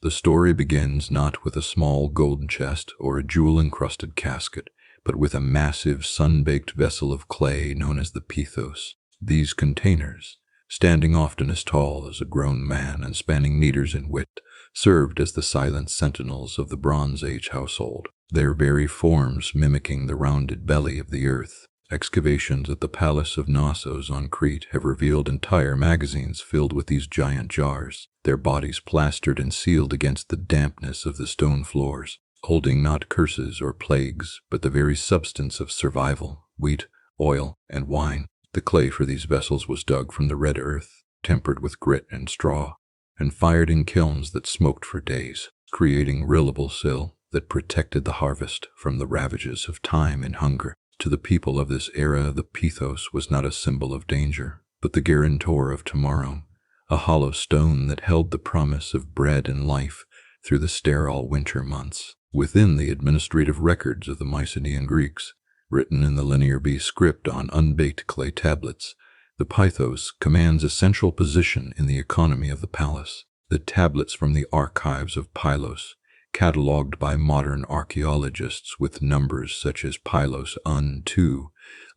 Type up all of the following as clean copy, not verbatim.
The story begins not with a small golden chest or a jewel-encrusted casket, but with a massive sun-baked vessel of clay known as the Pithos. These containers, standing often as tall as a grown man and spanning meters in width, served as the silent sentinels of the Bronze Age household, their very forms mimicking the rounded belly of the earth. Excavations at the Palace of Knossos on Crete have revealed entire magazines filled with these giant jars, their bodies plastered and sealed against the dampness of the stone floors, holding not curses or plagues, but the very substance of survival: wheat, oil, and wine. The clay for these vessels was dug from the red earth, tempered with grit and straw, and fired in kilns that smoked for days, creating rillable sill that protected the harvest from the ravages of time and hunger. To the people of this era, the Pithos was not a symbol of danger, but the guarantor of tomorrow, a hollow stone that held the promise of bread and life through the sterile winter months. Within the administrative records of the Mycenaean Greeks, written in the Linear B script on unbaked clay tablets, the Pithos commands a central position in the economy of the palace. The tablets from the archives of Pylos, catalogued by modern archaeologists with numbers such as Pylos Un-2,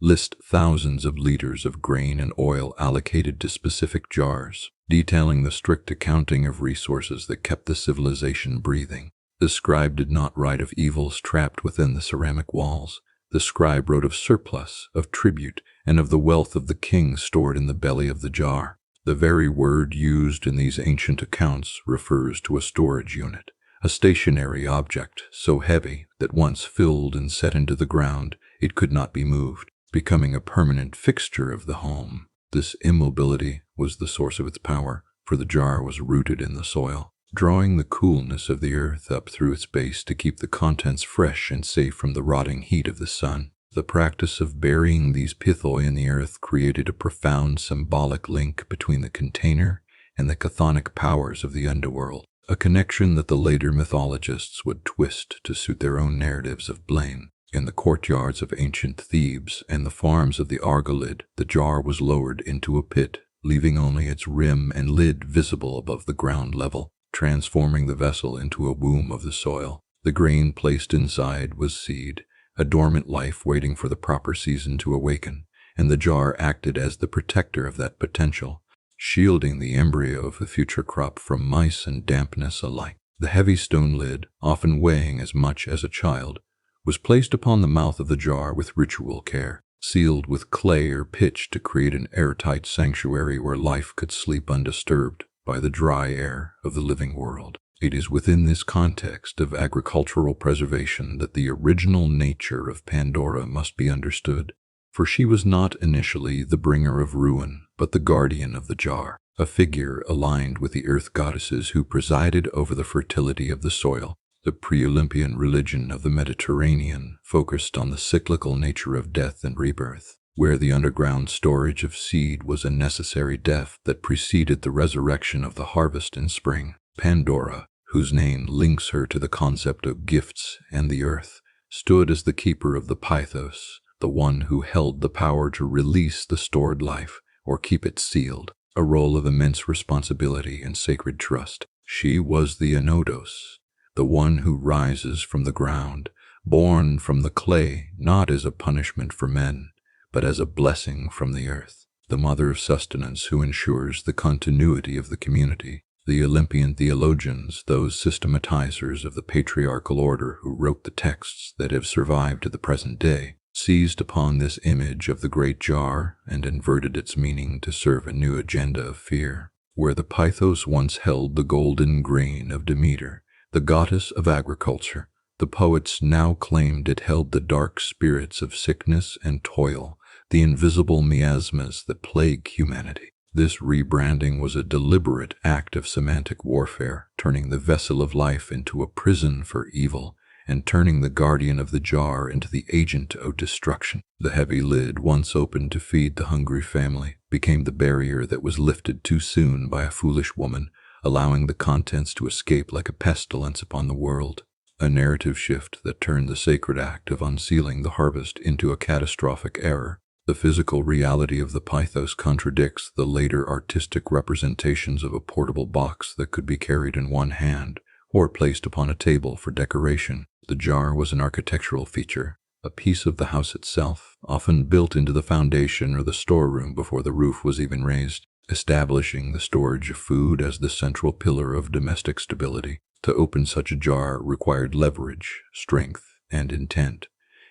list thousands of liters of grain and oil allocated to specific jars, detailing the strict accounting of resources that kept the civilization breathing. The scribe did not write of evils trapped within the ceramic walls. The scribe wrote of surplus, of tribute, and of the wealth of the king stored in the belly of the jar. The very word used in these ancient accounts refers to a storage unit, a stationary object so heavy that once filled and set into the ground, it could not be moved, becoming a permanent fixture of the home. This immobility was the source of its power, for the jar was rooted in the soil, drawing the coolness of the earth up through its base to keep the contents fresh and safe from the rotting heat of the sun. The practice of burying these pithoi in the earth created a profound symbolic link between the container and the chthonic powers of the underworld, a connection that the later mythologists would twist to suit their own narratives of blame. In the courtyards of ancient Thebes and the farms of the Argolid, the jar was lowered into a pit, leaving only its rim and lid visible above the ground level, transforming the vessel into a womb of the soil. The grain placed inside was seed, a dormant life waiting for the proper season to awaken, and the jar acted as the protector of that potential, shielding the embryo of the future crop from mice and dampness alike. The heavy stone lid, often weighing as much as a child, was placed upon the mouth of the jar with ritual care, sealed with clay or pitch to create an airtight sanctuary where life could sleep undisturbed by the dry air of the living world. It is within this context of agricultural preservation that the original nature of Pandora must be understood, for she was not initially the bringer of ruin, but the guardian of the jar, a figure aligned with the earth goddesses who presided over the fertility of the soil. The pre-Olympian religion of the Mediterranean focused on the cyclical nature of death and rebirth, where the underground storage of seed was a necessary death that preceded the resurrection of the harvest in spring. Pandora, whose name links her to the concept of gifts and the earth, stood as the keeper of the Pithos, the one who held the power to release the stored life or keep it sealed, a role of immense responsibility and sacred trust. She was the Anodos, the one who rises from the ground, born from the clay, not as a punishment for men, but as a blessing from the earth, the mother of sustenance who ensures the continuity of the community. The Olympian theologians, those systematizers of the patriarchal order who wrote the texts that have survived to the present day, seized upon this image of the great jar and inverted its meaning to serve a new agenda of fear. Where the Pithos once held the golden grain of Demeter, the goddess of agriculture, the poets now claimed it held the dark spirits of sickness and toil, the invisible miasmas that plague humanity. This rebranding was a deliberate act of semantic warfare, turning the vessel of life into a prison for evil and turning the guardian of the jar into the agent of destruction. The heavy lid, once opened to feed the hungry family, became the barrier that was lifted too soon by a foolish woman, allowing the contents to escape like a pestilence upon the world. A narrative shift that turned the sacred act of unsealing the harvest into a catastrophic error. The physical reality of the Pithos contradicts the later artistic representations of a portable box that could be carried in one hand, or placed upon a table for decoration. The jar was an architectural feature, a piece of the house itself, often built into the foundation or the storeroom before the roof was even raised, establishing the storage of food as the central pillar of domestic stability. To open such a jar required leverage, strength, and intent.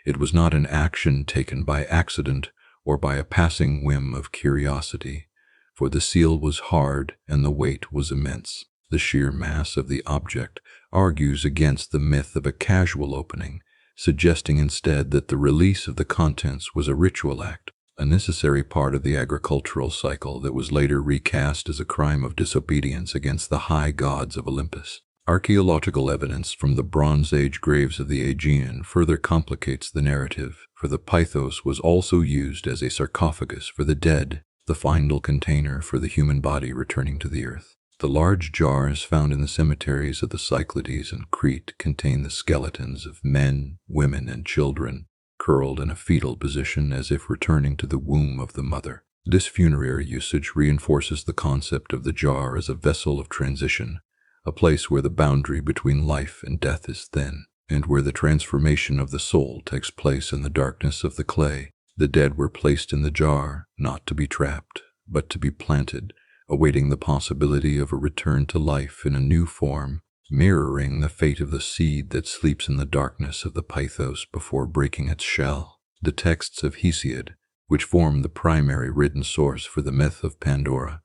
It was not an action taken by accident or by a passing whim of curiosity, for the seal was hard and the weight was immense. The sheer mass of the object argues against the myth of a casual opening, suggesting instead that the release of the contents was a ritual act, a necessary part of the agricultural cycle that was later recast as a crime of disobedience against the high gods of Olympus. Archaeological evidence from the Bronze Age graves of the Aegean further complicates the narrative, for the Pithos was also used as a sarcophagus for the dead, the final container for the human body returning to the earth. The large jars found in the cemeteries of the Cyclades and Crete contain the skeletons of men, women, and children, curled in a fetal position as if returning to the womb of the mother. This funerary usage reinforces the concept of the jar as a vessel of transition, a place where the boundary between life and death is thin, and where the transformation of the soul takes place in the darkness of the clay. The dead were placed in the jar, not to be trapped, but to be planted, awaiting the possibility of a return to life in a new form, mirroring the fate of the seed that sleeps in the darkness of the Pithos before breaking its shell. The texts of Hesiod, which form the primary written source for the myth of Pandora,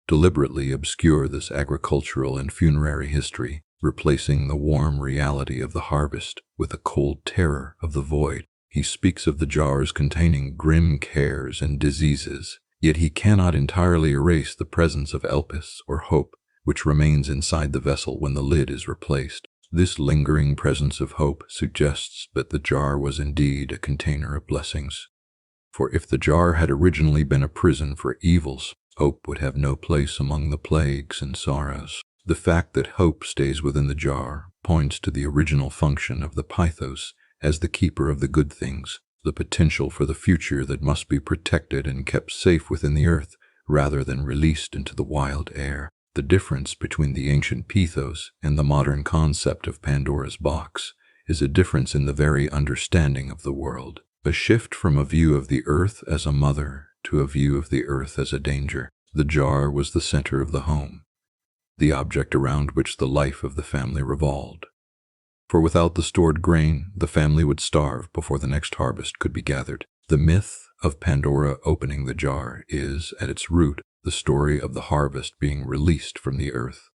deliberately obscure this agricultural and funerary history, replacing the warm reality of the harvest with a cold terror of the void. He speaks of the jars containing grim cares and diseases, yet he cannot entirely erase the presence of Elpis or hope, which remains inside the vessel when the lid is replaced. This lingering presence of hope suggests that the jar was indeed a container of blessings. For if the jar had originally been a prison for evils, hope would have no place among the plagues and sorrows. The fact that hope stays within the jar points to the original function of the Pithos as the keeper of the good things, the potential for the future that must be protected and kept safe within the earth rather than released into the wild air. The difference between the ancient Pithos and the modern concept of Pandora's box is a difference in the very understanding of the world, a shift from a view of the earth as a mother to a view of the earth as a danger. The jar was the center of the home, the object around which the life of the family revolved. For without the stored grain, the family would starve before the next harvest could be gathered. The myth of Pandora opening the jar is, at its root, the story of the harvest being released from the earth,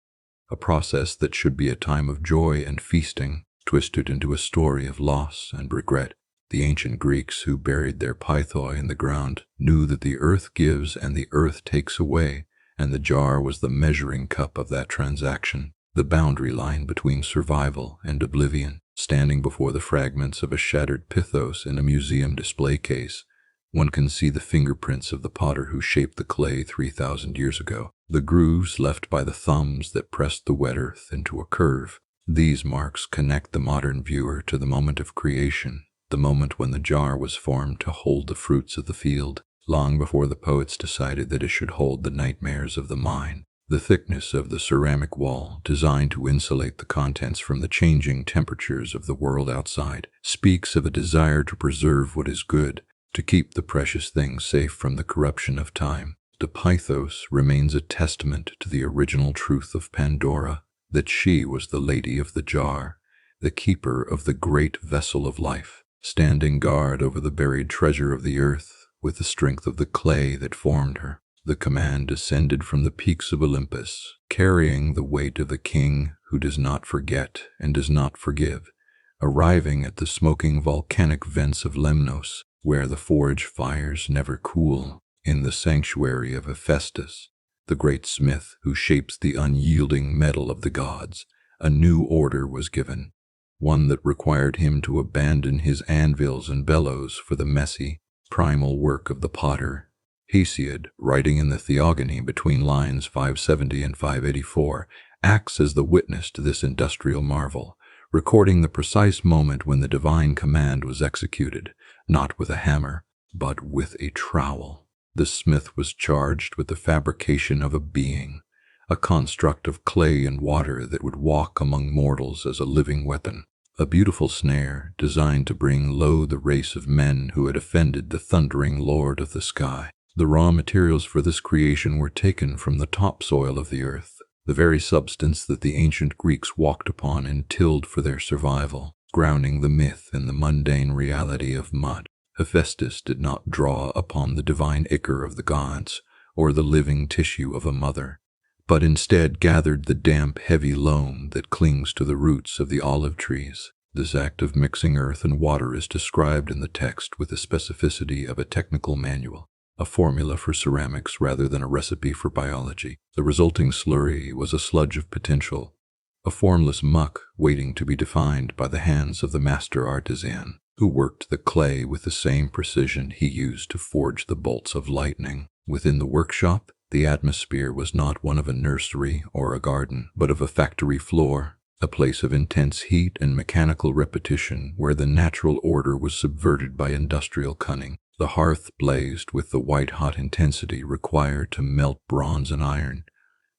a process that should be a time of joy and feasting, twisted into a story of loss and regret. The ancient Greeks who buried their Pythoi in the ground knew that the earth gives and the earth takes away, and the jar was the measuring cup of that transaction, the boundary line between survival and oblivion. Standing before the fragments of a shattered Pithos in a museum display case, one can see the fingerprints of the potter who shaped the clay 3,000 years ago, the grooves left by the thumbs that pressed the wet earth into a curve. These marks connect the modern viewer to the moment of creation, the moment when the jar was formed to hold the fruits of the field, long before the poets decided that it should hold the nightmares of the mine. The thickness of the ceramic wall, designed to insulate the contents from the changing temperatures of the world outside, speaks of a desire to preserve what is good, to keep the precious things safe from the corruption of time. The Pithos remains a testament to the original truth of Pandora, that she was the lady of the jar, the keeper of the great vessel of life, standing guard over the buried treasure of the earth with the strength of the clay that formed her. The command descended from the peaks of Olympus, carrying the weight of the king who does not forget and does not forgive, arriving at the smoking volcanic vents of Lemnos, where the forge fires never cool. In the sanctuary of Hephaestus, the great smith who shapes the unyielding metal of the gods, a new order was given, one that required him to abandon his anvils and bellows for the messy, primal work of the potter. Hesiod, writing in the Theogony between lines 570 and 584, acts as the witness to this industrial marvel, recording the precise moment when the divine command was executed, not with a hammer, but with a trowel. The smith was charged with the fabrication of a being, a construct of clay and water that would walk among mortals as a living weapon, a beautiful snare designed to bring low the race of men who had offended the thundering Lord of the sky. The raw materials for this creation were taken from the topsoil of the earth, the very substance that the ancient Greeks walked upon and tilled for their survival, grounding the myth in the mundane reality of mud. Hephaestus did not draw upon the divine ichor of the gods or the living tissue of a mother, but instead gathered the damp, heavy loam that clings to the roots of the olive trees. This act of mixing earth and water is described in the text with the specificity of a technical manual, a formula for ceramics rather than a recipe for biology. The resulting slurry was a sludge of potential, a formless muck waiting to be defined by the hands of the master artisan, who worked the clay with the same precision he used to forge the bolts of lightning. Within the workshop, the atmosphere was not one of a nursery or a garden, but of a factory floor, a place of intense heat and mechanical repetition where the natural order was subverted by industrial cunning. The hearth blazed with the white-hot intensity required to melt bronze and iron,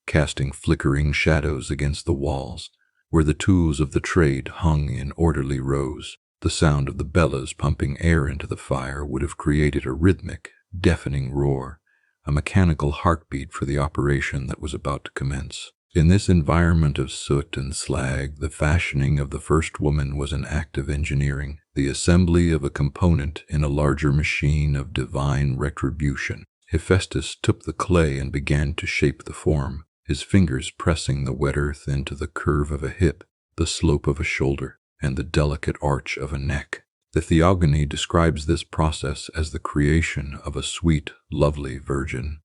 casting flickering shadows against the walls, where the tools of the trade hung in orderly rows. The sound of the bellows pumping air into the fire would have created a rhythmic, deafening roar, a mechanical heartbeat for the operation that was about to commence. In this environment of soot and slag, the fashioning of the first woman was an act of engineering, the assembly of a component in a larger machine of divine retribution. Hephaestus took the clay and began to shape the form, his fingers pressing the wet earth into the curve of a hip, the slope of a shoulder, and the delicate arch of a neck. The Theogony describes this process as the creation of a sweet, lovely virgin,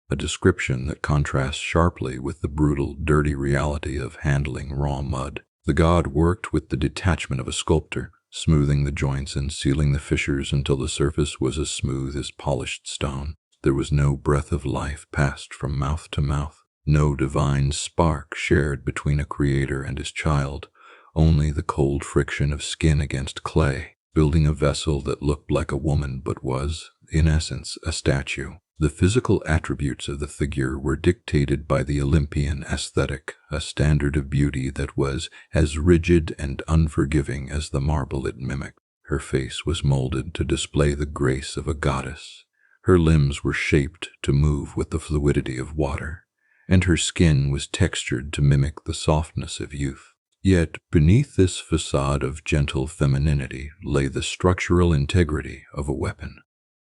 a description that contrasts sharply with the brutal, dirty reality of handling raw mud. The god worked with the detachment of a sculptor, smoothing the joints and sealing the fissures until the surface was as smooth as polished stone. There was no breath of life passed from mouth to mouth, no divine spark shared between a creator and his child, only the cold friction of skin against clay, building a vessel that looked like a woman but was, in essence, a statue. The physical attributes of the figure were dictated by the Olympian aesthetic, a standard of beauty that was as rigid and unforgiving as the marble it mimicked. Her face was molded to display the grace of a goddess. Her limbs were shaped to move with the fluidity of water, and her skin was textured to mimic the softness of youth. Yet beneath this facade of gentle femininity lay the structural integrity of a weapon,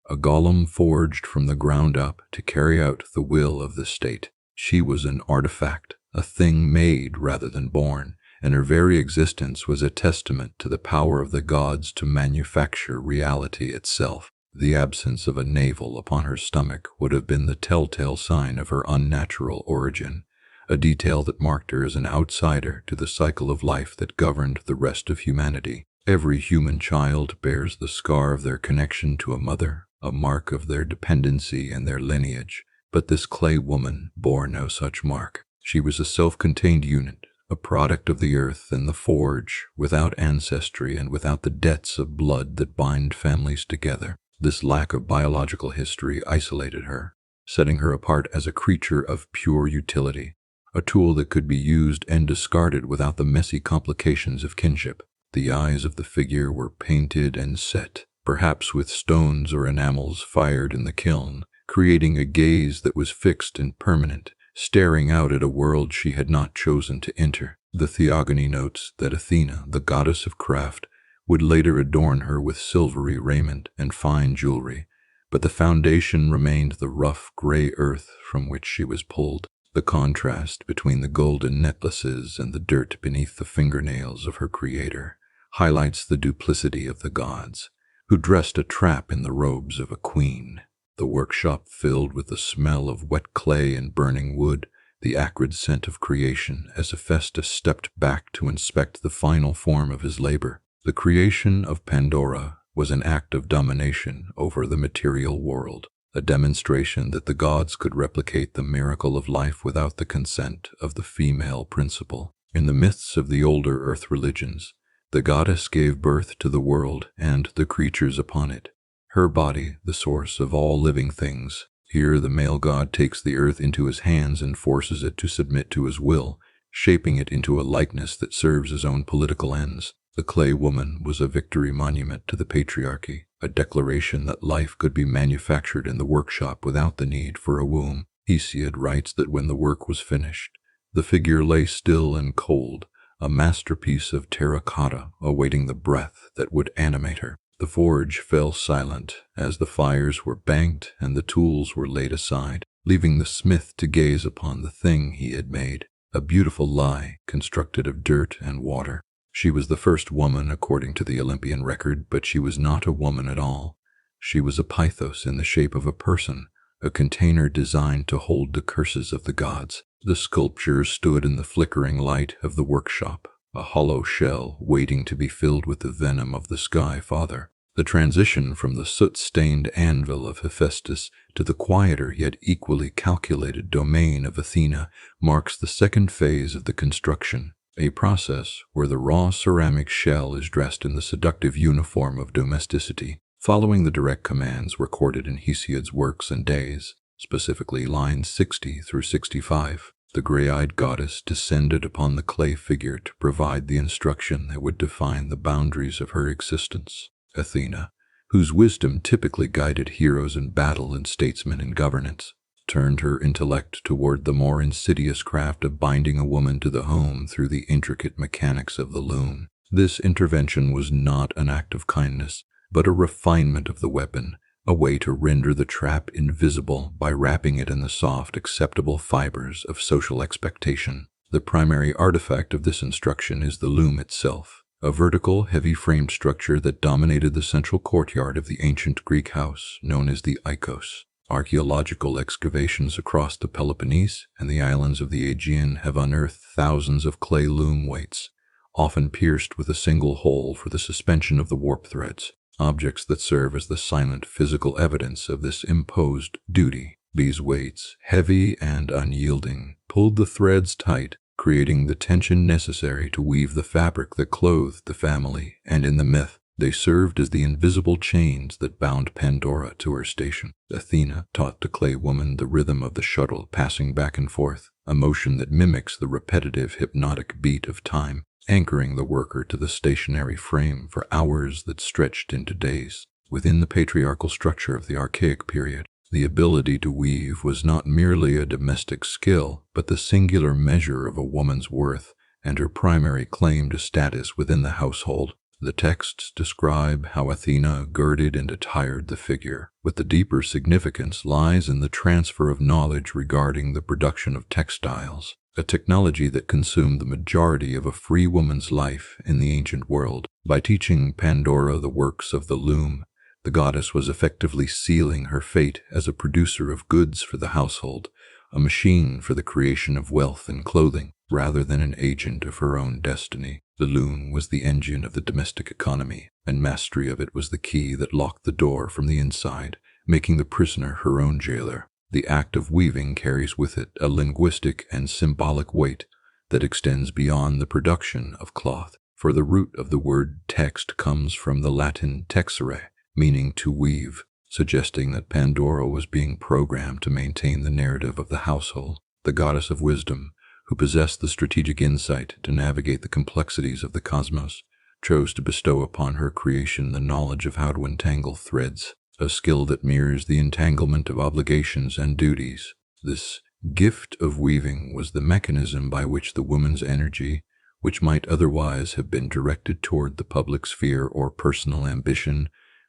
a golem forged from the ground up to carry out the will of the state. She was an artifact, a thing made rather than born, and her very existence was a testament to the power of the gods to manufacture reality itself. The absence of a navel upon her stomach would have been the telltale sign of her unnatural origin, a detail that marked her as an outsider to the cycle of life that governed the rest of humanity. Every human child bears the scar of their connection to a mother, a mark of their dependency and their lineage, but this clay woman bore no such mark. She was a self-contained unit, a product of the earth and the forge, without ancestry and without the debts of blood that bind families together. This lack of biological history isolated her, setting her apart as a creature of pure utility, a tool that could be used and discarded without the messy complications of kinship. The eyes of the figure were painted and set, perhaps with stones or enamels fired in the kiln, creating a gaze that was fixed and permanent, staring out at a world she had not chosen to enter. The Theogony notes that Athena, the goddess of craft, would later adorn her with silvery raiment and fine jewelry, but the foundation remained the rough gray earth from which she was pulled. The contrast between the golden necklaces and the dirt beneath the fingernails of her creator highlights the duplicity of the gods, who dressed a trap in the robes of a queen. The workshop filled with the smell of wet clay and burning wood, the acrid scent of creation as Hephaestus stepped back to inspect the final form of his labor. The creation of Pandora was an act of domination over the material world, a demonstration that the gods could replicate the miracle of life without the consent of the female principle. In the myths of the older earth religions, the goddess gave birth to the world and the creatures upon it. Her body, the source of all living things, Here the male god takes the earth into his hands and forces it to submit to his will, shaping it into a likeness that serves his own political ends. The clay woman was a victory monument to the patriarchy, a declaration that life could be manufactured in the workshop without the need for a womb. Hesiod writes that when the work was finished, the figure lay still and cold, a masterpiece of terracotta awaiting the breath that would animate her. The forge fell silent as the fires were banked and the tools were laid aside, leaving the smith to gaze upon the thing he had made, a beautiful lie constructed of dirt and water. She was the first woman according to the Olympian record, but she was not a woman at all. She was a Pithos in the shape of a person, a container designed to hold the curses of the gods. The sculpture stood in the flickering light of the workshop, a hollow shell waiting to be filled with the venom of the Sky Father. The transition from the soot-stained anvil of Hephaestus to the quieter yet equally calculated domain of Athena marks the second phase of the construction, a process where the raw ceramic shell is dressed in the seductive uniform of domesticity, following the direct commands recorded in Hesiod's works and days, specifically lines 60 through 65. The gray-eyed goddess descended upon the clay figure to provide the instruction that would define the boundaries of her existence. Athena, whose wisdom typically guided heroes in battle and statesmen in governance, turned her intellect toward the more insidious craft of binding a woman to the home through the intricate mechanics of the loom. This intervention was not an act of kindness, but a refinement of the weapon, a way to render the trap invisible by wrapping it in the soft, acceptable fibers of social expectation. The primary artifact of this instruction is the loom itself, a vertical, heavy-framed structure that dominated the central courtyard of the ancient Greek house known as the Oikos. Archaeological excavations across the Peloponnese and the islands of the Aegean have unearthed thousands of clay loom weights, often pierced with a single hole for the suspension of the warp threads, objects that serve as the silent physical evidence of this imposed duty. These weights, heavy and unyielding, pulled the threads tight, creating the tension necessary to weave the fabric that clothed the family, and in the myth, they served as the invisible chains that bound Pandora to her station. Athena taught the clay woman the rhythm of the shuttle passing back and forth, a motion that mimics the repetitive hypnotic beat of time, anchoring the worker to the stationary frame for hours that stretched into days. Within the patriarchal structure of the archaic period, the ability to weave was not merely a domestic skill, but the singular measure of a woman's worth and her primary claim to status within the household. The texts describe how Athena girded and attired the figure, but the deeper significance lies in the transfer of knowledge regarding the production of textiles, a technology that consumed the majority of a free woman's life in the ancient world. By teaching Pandora the works of the loom, the goddess was effectively sealing her fate as a producer of goods for the household, a machine for the creation of wealth and clothing, rather than an agent of her own destiny. The loom was the engine of the domestic economy, and mastery of it was the key that locked the door from the inside, making the prisoner her own jailer. The act of weaving carries with it a linguistic and symbolic weight that extends beyond the production of cloth, for the root of the word text comes from the Latin texere, meaning to weave, suggesting that Pandora was being programmed to maintain the narrative of the household. The goddess of wisdom, who possessed the strategic insight to navigate the complexities of the cosmos, chose to bestow upon her creation the knowledge of how to entangle threads, a skill that mirrors the entanglement of obligations and duties. This gift of weaving was the mechanism by which the woman's energy, which might otherwise have been directed toward the public sphere or personal ambition,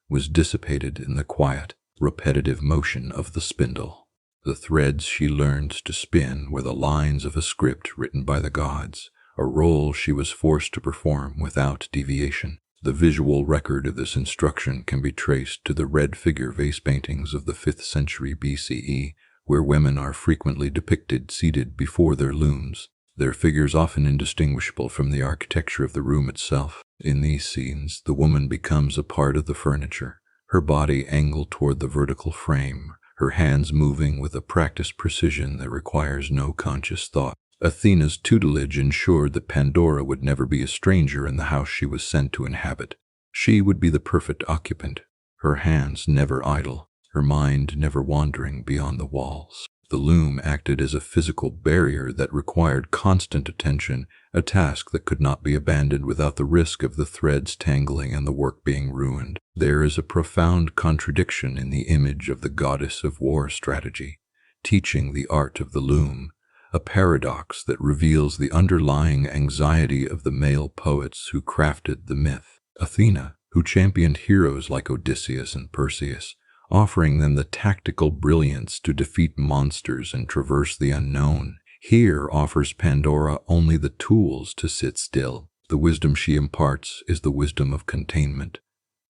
was dissipated in the quiet, repetitive motion of the spindle. The threads she learned to spin were the lines of a script written by the gods, a role she was forced to perform without deviation. The visual record of this instruction can be traced to the red figure vase paintings of the 5th century BCE, where women are frequently depicted seated before their looms, their figures often indistinguishable from the architecture of the room itself. In these scenes, the woman becomes a part of the furniture, her body angled toward the vertical frame, her hands moving with a practiced precision that requires no conscious thought. Athena's tutelage ensured that Pandora would never be a stranger in the house she was sent to inhabit. She would be the perfect occupant, her hands never idle, her mind never wandering beyond the walls. The loom acted as a physical barrier that required constant attention, a task that could not be abandoned without the risk of the threads tangling and the work being ruined. There is a profound contradiction in the image of the goddess of war strategy, teaching the art of the loom, a paradox that reveals the underlying anxiety of the male poets who crafted the myth. Athena, who championed heroes like Odysseus and Perseus, offering them the tactical brilliance to defeat monsters and traverse the unknown, here offers Pandora only the tools to sit still. The wisdom she imparts is the wisdom of containment,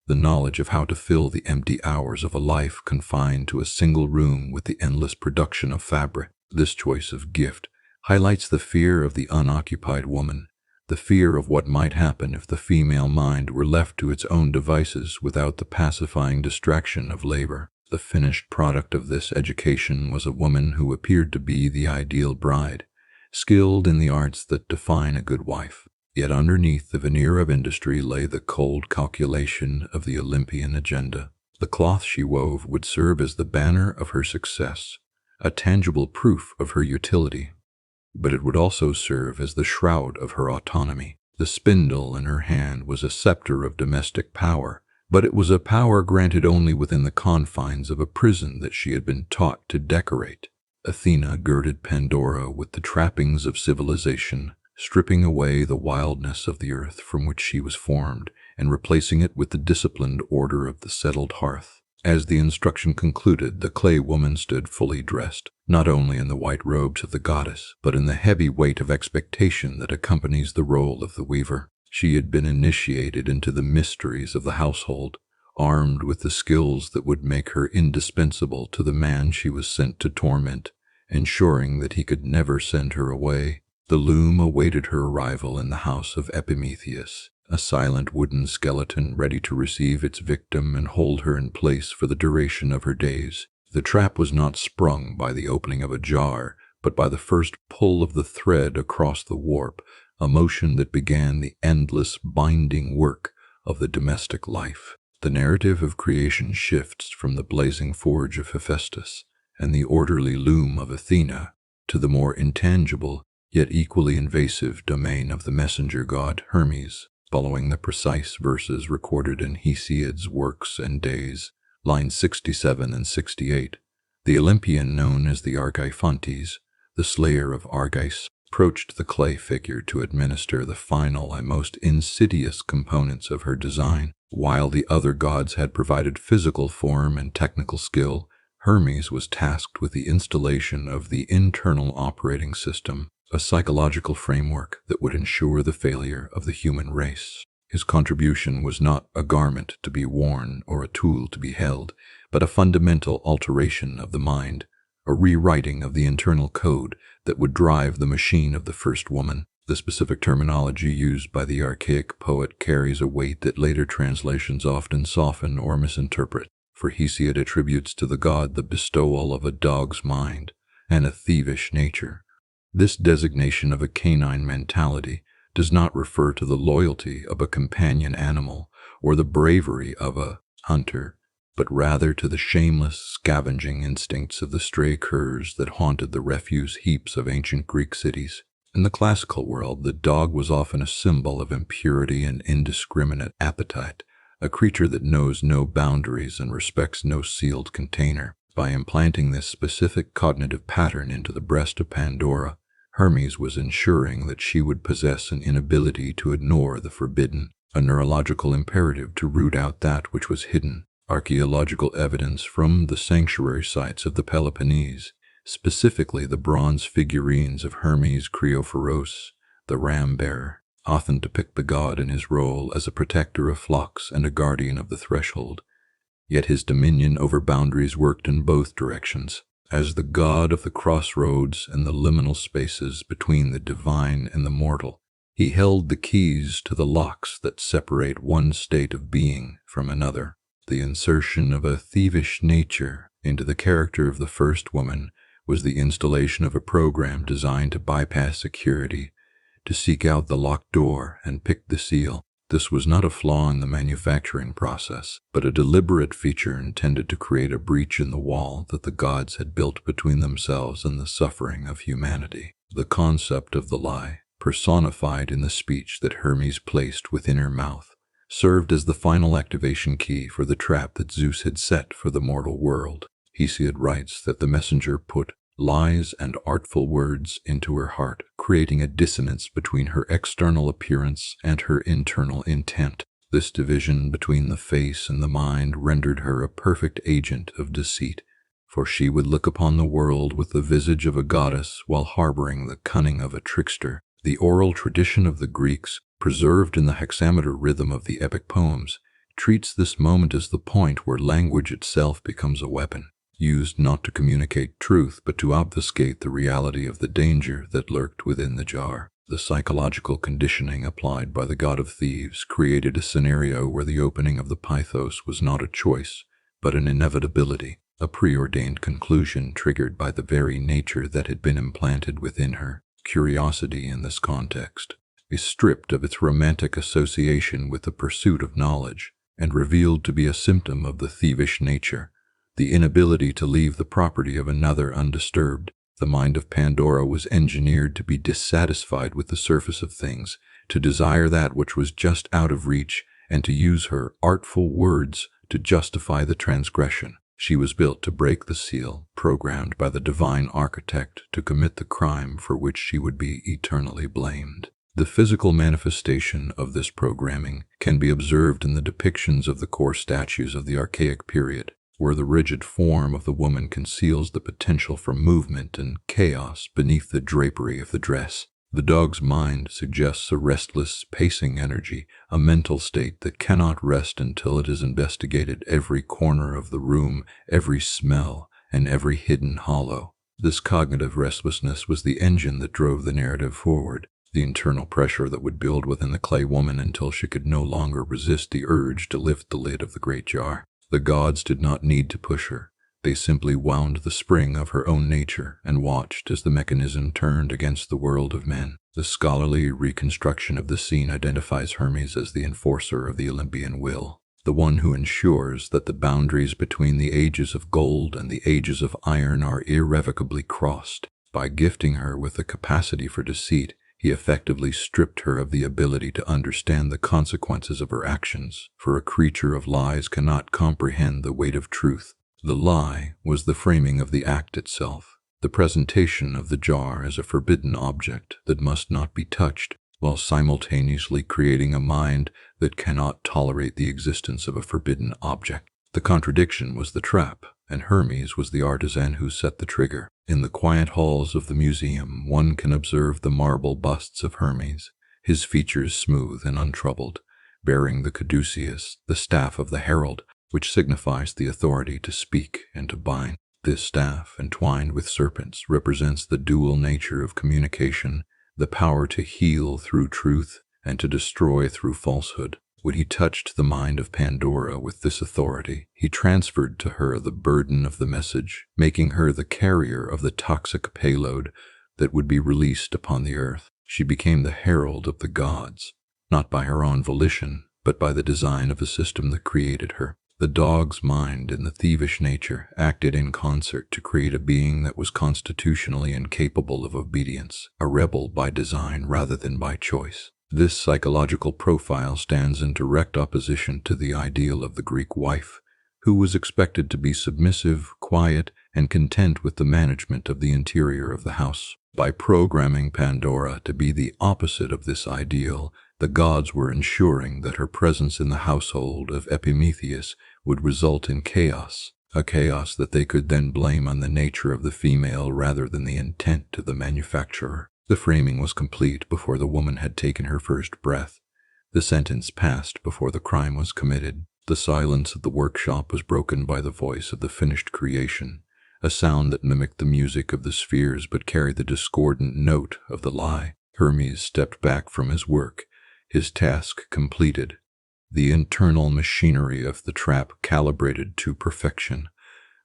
the knowledge of how to fill the empty hours of a life confined to a single room with the endless production of fabric. This choice of gift highlights the fear of the unoccupied woman, the fear of what might happen if the female mind were left to its own devices without the pacifying distraction of labor. The finished product of this education was a woman who appeared to be the ideal bride, skilled in the arts that define a good wife. Yet underneath the veneer of industry lay the cold calculation of the Olympian agenda. The cloth she wove would serve as the banner of her success, a tangible proof of her utility, but it would also serve as the shroud of her autonomy. The spindle in her hand was a scepter of domestic power, but it was a power granted only within the confines of a prison that she had been taught to decorate. Athena girded Pandora with the trappings of civilization, stripping away the wildness of the earth from which she was formed and replacing it with the disciplined order of the settled hearth. As the instruction concluded, the clay woman stood fully dressed, not only in the white robes of the goddess, but in the heavy weight of expectation that accompanies the role of the weaver. She had been initiated into the mysteries of the household, armed with the skills that would make her indispensable to the man she was sent to torment, ensuring that he could never send her away. The loom awaited her arrival in the house of Epimetheus, a silent wooden skeleton ready to receive its victim and hold her in place for the duration of her days. The trap was not sprung by the opening of a jar, but by the first pull of the thread across the warp, a motion that began the endless binding work of the domestic life. The narrative of creation shifts from the blazing forge of Hephaestus and the orderly loom of Athena to the more intangible, yet equally invasive domain of the messenger god Hermes, following the precise verses recorded in Hesiod's Works and Days, lines 67 and 68. The Olympian known as the Archivist, the slayer of Argais, approached the clay figure to administer the final and most insidious components of her design. While the other gods had provided physical form and technical skill, Hermes was tasked with the installation of the internal operating system, a psychological framework that would ensure the failure of the human race. His contribution was not a garment to be worn or a tool to be held, but a fundamental alteration of the mind, a rewriting of the internal code that would drive the machine of the first woman. The specific terminology used by the archaic poet carries a weight that later translations often soften or misinterpret, for Hesiod attributes to the god the bestowal of a dog's mind and a thievish nature. This designation of a canine mentality does not refer to the loyalty of a companion animal or the bravery of a hunter, but rather to the shameless scavenging instincts of the stray curs that haunted the refuse heaps of ancient Greek cities. In the classical world, the dog was often a symbol of impurity and indiscriminate appetite, a creature that knows no boundaries and respects no sealed container. By implanting this specific cognitive pattern into the breast of Pandora, Hermes was ensuring that she would possess an inability to ignore the forbidden, a neurological imperative to root out that which was hidden. Archaeological evidence from the sanctuary sites of the Peloponnese, specifically the bronze figurines of Hermes Creophoros, the ram-bearer, often depict the god in his role as a protector of flocks and a guardian of the threshold. Yet his dominion over boundaries worked in both directions. As the god of the crossroads and the liminal spaces between the divine and the mortal, he held the keys to the locks that separate one state of being from another. The insertion of a thievish nature into the character of the first woman was the installation of a program designed to bypass security, to seek out the locked door and pick the seal. This was not a flaw in the manufacturing process, but a deliberate feature intended to create a breach in the wall that the gods had built between themselves and the suffering of humanity. The concept of the lie, personified in the speech that Hermes placed within her mouth, served as the final activation key for the trap that Zeus had set for the mortal world. Hesiod writes that the messenger put lies and artful words into her heart, creating a dissonance between her external appearance and her internal intent. This division between the face and the mind rendered her a perfect agent of deceit, for she would look upon the world with the visage of a goddess while harboring the cunning of a trickster. The oral tradition of the Greeks, preserved in the hexameter rhythm of the epic poems, treats this moment as the point where language itself becomes a weapon, used not to communicate truth but to obfuscate the reality of the danger that lurked within the jar. The psychological conditioning applied by the god of thieves created a scenario where the opening of the Pithos was not a choice, but an inevitability, a preordained conclusion triggered by the very nature that had been implanted within her. Curiosity in this context is stripped of its romantic association with the pursuit of knowledge and revealed to be a symptom of the thievish nature, the inability to leave the property of another undisturbed. The mind of Pandora was engineered to be dissatisfied with the surface of things, to desire that which was just out of reach, and to use her artful words to justify the transgression. She was built to break the seal, programmed by the divine architect to commit the crime for which she would be eternally blamed. The physical manifestation of this programming can be observed in the depictions of the core statues of the archaic period, where the rigid form of the woman conceals the potential for movement and chaos beneath the drapery of the dress. The dog's mind suggests a restless, pacing energy, a mental state that cannot rest until it has investigated every corner of the room, every smell, and every hidden hollow. This cognitive restlessness was the engine that drove the narrative forward, the internal pressure that would build within the clay woman until she could no longer resist the urge to lift the lid of the great jar. The gods did not need to push her. They simply wound the spring of her own nature and watched as the mechanism turned against the world of men. The scholarly reconstruction of the scene identifies Hermes as the enforcer of the Olympian will, the one who ensures that the boundaries between the ages of gold and the ages of iron are irrevocably crossed. By gifting her with the capacity for deceit, he effectively stripped her of the ability to understand the consequences of her actions, for a creature of lies cannot comprehend the weight of truth. The lie was the framing of the act itself, the presentation of the jar as a forbidden object that must not be touched, while simultaneously creating a mind that cannot tolerate the existence of a forbidden object. The contradiction was the trap, and Hermes was the artisan who set the trigger. In the quiet halls of the museum, one can observe the marble busts of Hermes, his features smooth and untroubled, bearing the caduceus, the staff of the herald, which signifies the authority to speak and to bind. This staff, entwined with serpents, represents the dual nature of communication, the power to heal through truth and to destroy through falsehood. When he touched the mind of Pandora with this authority, he transferred to her the burden of the message, making her the carrier of the toxic payload that would be released upon the earth. She became the herald of the gods, not by her own volition, but by the design of a system that created her. The dog's mind and the thievish nature acted in concert to create a being that was constitutionally incapable of obedience, a rebel by design rather than by choice. This psychological profile stands in direct opposition to the ideal of the Greek wife, who was expected to be submissive, quiet, and content with the management of the interior of the house. By programming Pandora to be the opposite of this ideal, the gods were ensuring that her presence in the household of Epimetheus would result in chaos, a chaos that they could then blame on the nature of the female rather than the intent of the manufacturer. The framing was complete before the woman had taken her first breath. The sentence passed before the crime was committed. The silence of the workshop was broken by the voice of the finished creation, a sound that mimicked the music of the spheres but carried the discordant note of the lie. Hermes stepped back from his work, his task completed, the internal machinery of the trap calibrated to perfection,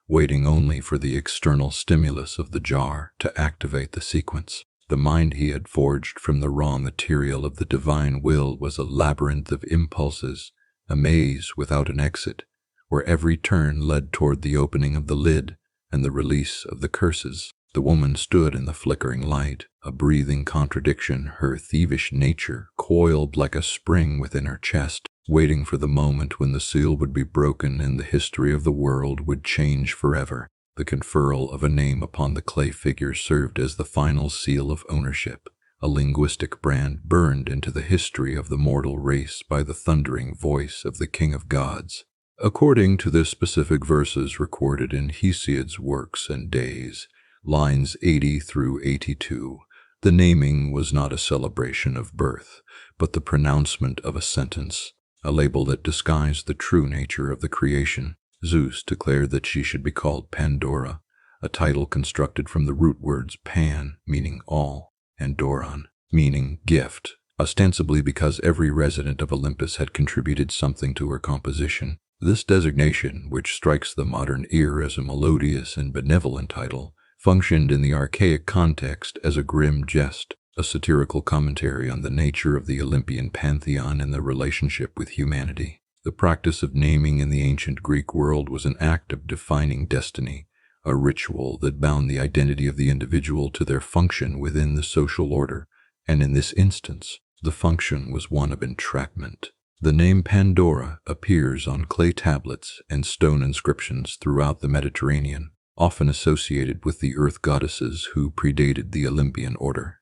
waiting only for the external stimulus of the jar to activate the sequence. The mind he had forged from the raw material of the divine will was a labyrinth of impulses, a maze without an exit, where every turn led toward the opening of the lid and the release of the curses. The woman stood in the flickering light, a breathing contradiction, her thievish nature coiled like a spring within her chest, waiting for the moment when the seal would be broken and the history of the world would change forever. The conferral of a name upon the clay figure served as the final seal of ownership, a linguistic brand burned into the history of the mortal race by the thundering voice of the King of Gods. According to the specific verses recorded in Hesiod's Works and Days, lines 80 through 82, the naming was not a celebration of birth, but the pronouncement of a sentence, a label that disguised the true nature of the creation. Zeus declared that she should be called Pandora, a title constructed from the root words pan, meaning all, and doron, meaning gift, ostensibly because every resident of Olympus had contributed something to her composition. This designation, which strikes the modern ear as a melodious and benevolent title, functioned in the archaic context as a grim jest, a satirical commentary on the nature of the Olympian pantheon and the relationship with humanity. The practice of naming in the ancient Greek world was an act of defining destiny, a ritual that bound the identity of the individual to their function within the social order, and in this instance, the function was one of entrapment. The name Pandora appears on clay tablets and stone inscriptions throughout the Mediterranean, often associated with the earth goddesses who predated the Olympian order.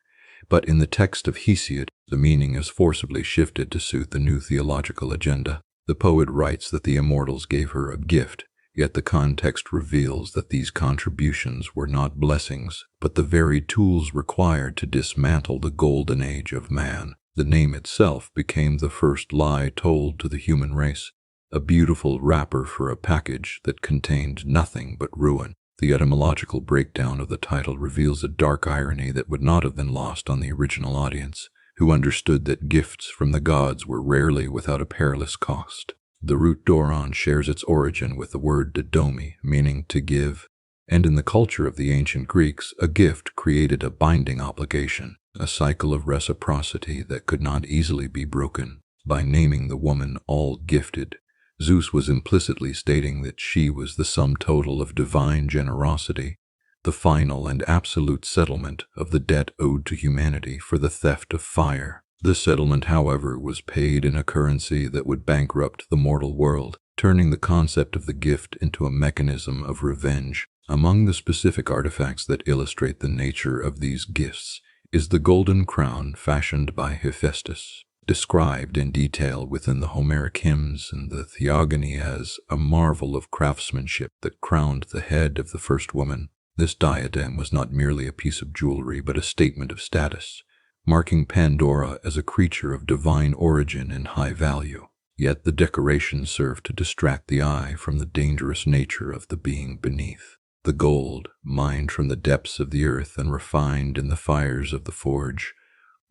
But in the text of Hesiod, the meaning is forcibly shifted to suit the new theological agenda. The poet writes that the immortals gave her a gift, yet the context reveals that these contributions were not blessings, but the very tools required to dismantle the golden age of man. The name itself became the first lie told to the human race, a beautiful wrapper for a package that contained nothing but ruin. The etymological breakdown of the title reveals a dark irony that would not have been lost on the original audience, who understood that gifts from the gods were rarely without a perilous cost. The root doron shares its origin with the word didomi, meaning to give, and in the culture of the ancient Greeks, a gift created a binding obligation, a cycle of reciprocity that could not easily be broken. By naming the woman all-gifted, Zeus was implicitly stating that she was the sum total of divine generosity, the final and absolute settlement of the debt owed to humanity for the theft of fire. This settlement, however, was paid in a currency that would bankrupt the mortal world, turning the concept of the gift into a mechanism of revenge. Among the specific artifacts that illustrate the nature of these gifts is the golden crown fashioned by Hephaestus, described in detail within the Homeric hymns and the Theogony as a marvel of craftsmanship that crowned the head of the first woman. This diadem was not merely a piece of jewelry, but a statement of status, marking Pandora as a creature of divine origin and high value. Yet the decoration served to distract the eye from the dangerous nature of the being beneath. The gold, mined from the depths of the earth and refined in the fires of the forge,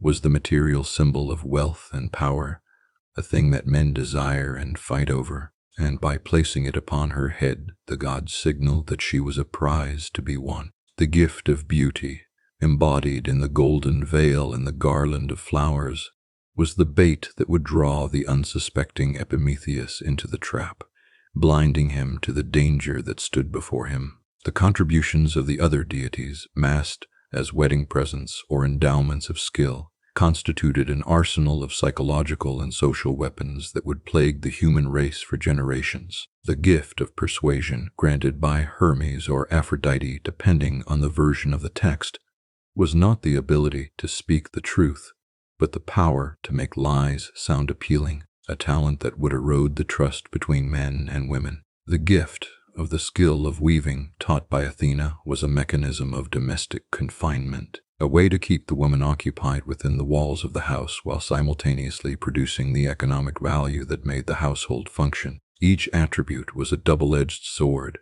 was the material symbol of wealth and power, a thing that men desire and fight over, and by placing it upon her head, the gods signaled that she was a prize to be won. The gift of beauty, embodied in the golden veil and the garland of flowers, was the bait that would draw the unsuspecting Epimetheus into the trap, blinding him to the danger that stood before him. The contributions of the other deities, masked as wedding presents or endowments of skill, constituted an arsenal of psychological and social weapons that would plague the human race for generations. The gift of persuasion, granted by Hermes or Aphrodite depending on the version of the text, was not the ability to speak the truth, but the power to make lies sound appealing, a talent that would erode the trust between men and women. The gift of the skill of weaving taught by Athena was a mechanism of domestic confinement, a way to keep the woman occupied within the walls of the house while simultaneously producing the economic value that made the household function. Each attribute was a double-edged sword,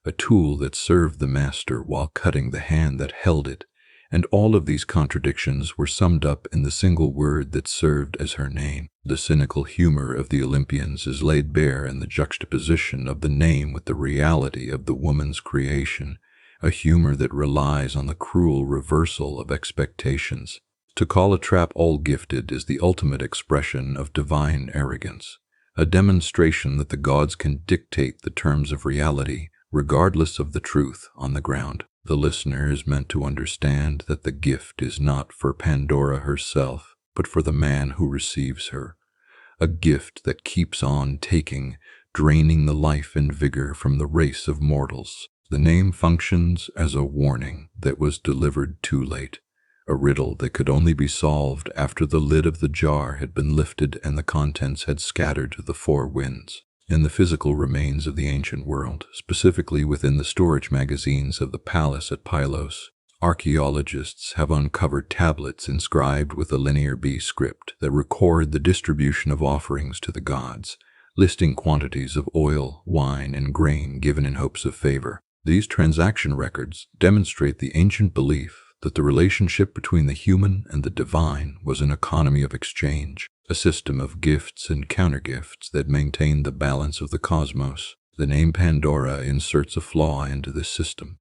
a tool that served the master while cutting the hand that held it, and all of these contradictions were summed up in the single word that served as her name. The cynical humor of the Olympians is laid bare in the juxtaposition of the name with the reality of the woman's creation, a humor that relies on the cruel reversal of expectations. To call a trap all-gifted is the ultimate expression of divine arrogance, a demonstration that the gods can dictate the terms of reality regardless of the truth on the ground. The listener is meant to understand that the gift is not for Pandora herself, but for the man who receives her, a gift that keeps on taking, draining the life and vigor from the race of mortals. The name functions as a warning that was delivered too late, a riddle that could only be solved after the lid of the jar had been lifted and the contents had scattered to the four winds. In the physical remains of the ancient world, specifically within the storage magazines of the palace at Pylos, archaeologists have uncovered tablets inscribed with a linear B script that record the distribution of offerings to the gods, listing quantities of oil, wine, and grain given in hopes of favor. These transaction records demonstrate the ancient belief that the relationship between the human and the divine was an economy of exchange, a system of gifts and countergifts that maintained the balance of the cosmos. The name Pandora inserts a flaw into this system,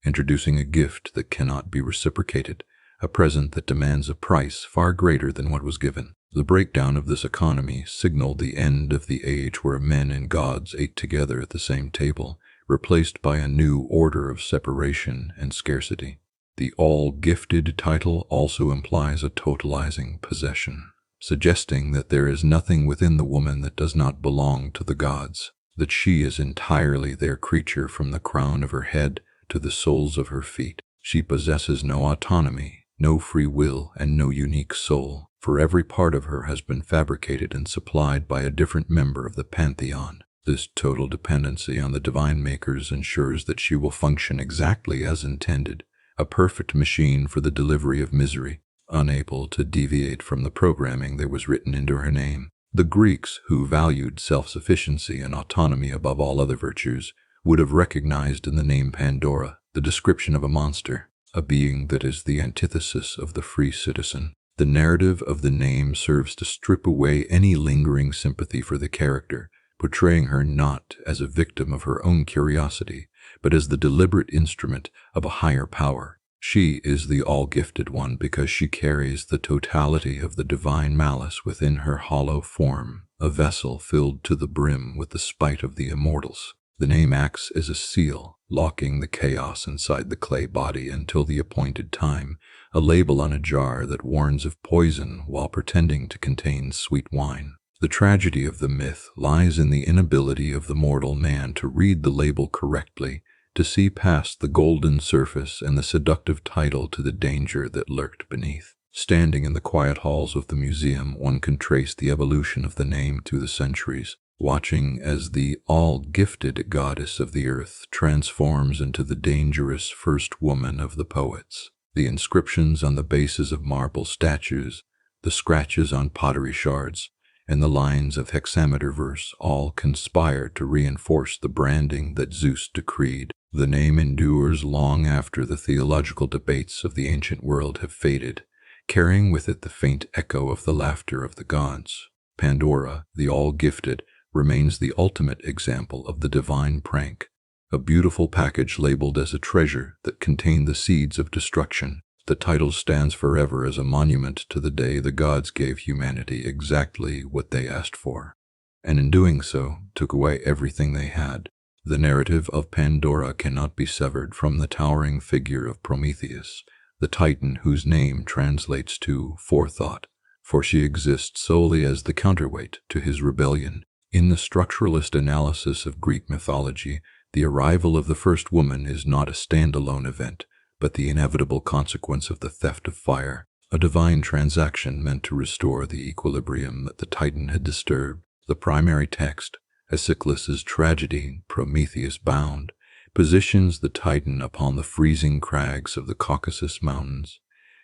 introducing a gift that cannot be reciprocated, a present that demands a price far greater than what was given. The breakdown of this economy signaled the end of the age where men and gods ate together at the same table, replaced by a new order of separation and scarcity. The all-gifted title also implies a totalizing possession, suggesting that there is nothing within the woman that does not belong to the gods, that she is entirely their creature from the crown of her head to the soles of her feet. She possesses no autonomy, no free will, and no unique soul, for every part of her has been fabricated and supplied by a different member of the pantheon. This total dependency on the divine makers ensures that she will function exactly as intended, a perfect machine for the delivery of misery, unable to deviate from the programming that was written into her name. The Greeks, who valued self-sufficiency and autonomy above all other virtues, would have recognized in the name Pandora the description of a monster, a being that is the antithesis of the free citizen. The narrative of the name serves to strip away any lingering sympathy for the character, portraying her not as a victim of her own curiosity, but as the deliberate instrument of a higher power. She is the all-gifted one because she carries the totality of the divine malice within her hollow form, a vessel filled to the brim with the spite of the immortals. The name acts as a seal, locking the chaos inside the clay body until the appointed time, a label on a jar that warns of poison while pretending to contain sweet wine. The tragedy of the myth lies in the inability of the mortal man to read the label correctly, to see past the golden surface and the seductive title to the danger that lurked beneath. Standing in the quiet halls of the museum, one can trace the evolution of the name through the centuries, watching as the all-gifted goddess of the earth transforms into the dangerous first woman of the poets. The inscriptions on the bases of marble statues, the scratches on pottery shards, and the lines of hexameter verse all conspire to reinforce the branding that Zeus decreed. The name endures long after the theological debates of the ancient world have faded, carrying with it the faint echo of the laughter of the gods. Pandora, the all-gifted, remains the ultimate example of the divine prank, a beautiful package labeled as a treasure that contained the seeds of destruction. The title stands forever as a monument to the day the gods gave humanity exactly what they asked for, and in doing so, took away everything they had. The narrative of Pandora cannot be severed from the towering figure of Prometheus, the titan whose name translates to forethought, for she exists solely as the counterweight to his rebellion. In the structuralist analysis of Greek mythology, the arrival of the first woman is not a standalone event, but the inevitable consequence of the theft of fire, a divine transaction meant to restore the equilibrium that the Titan had disturbed. The primary text, Aeschylus's tragedy, Prometheus Bound, positions the Titan upon the freezing crags of the Caucasus Mountains,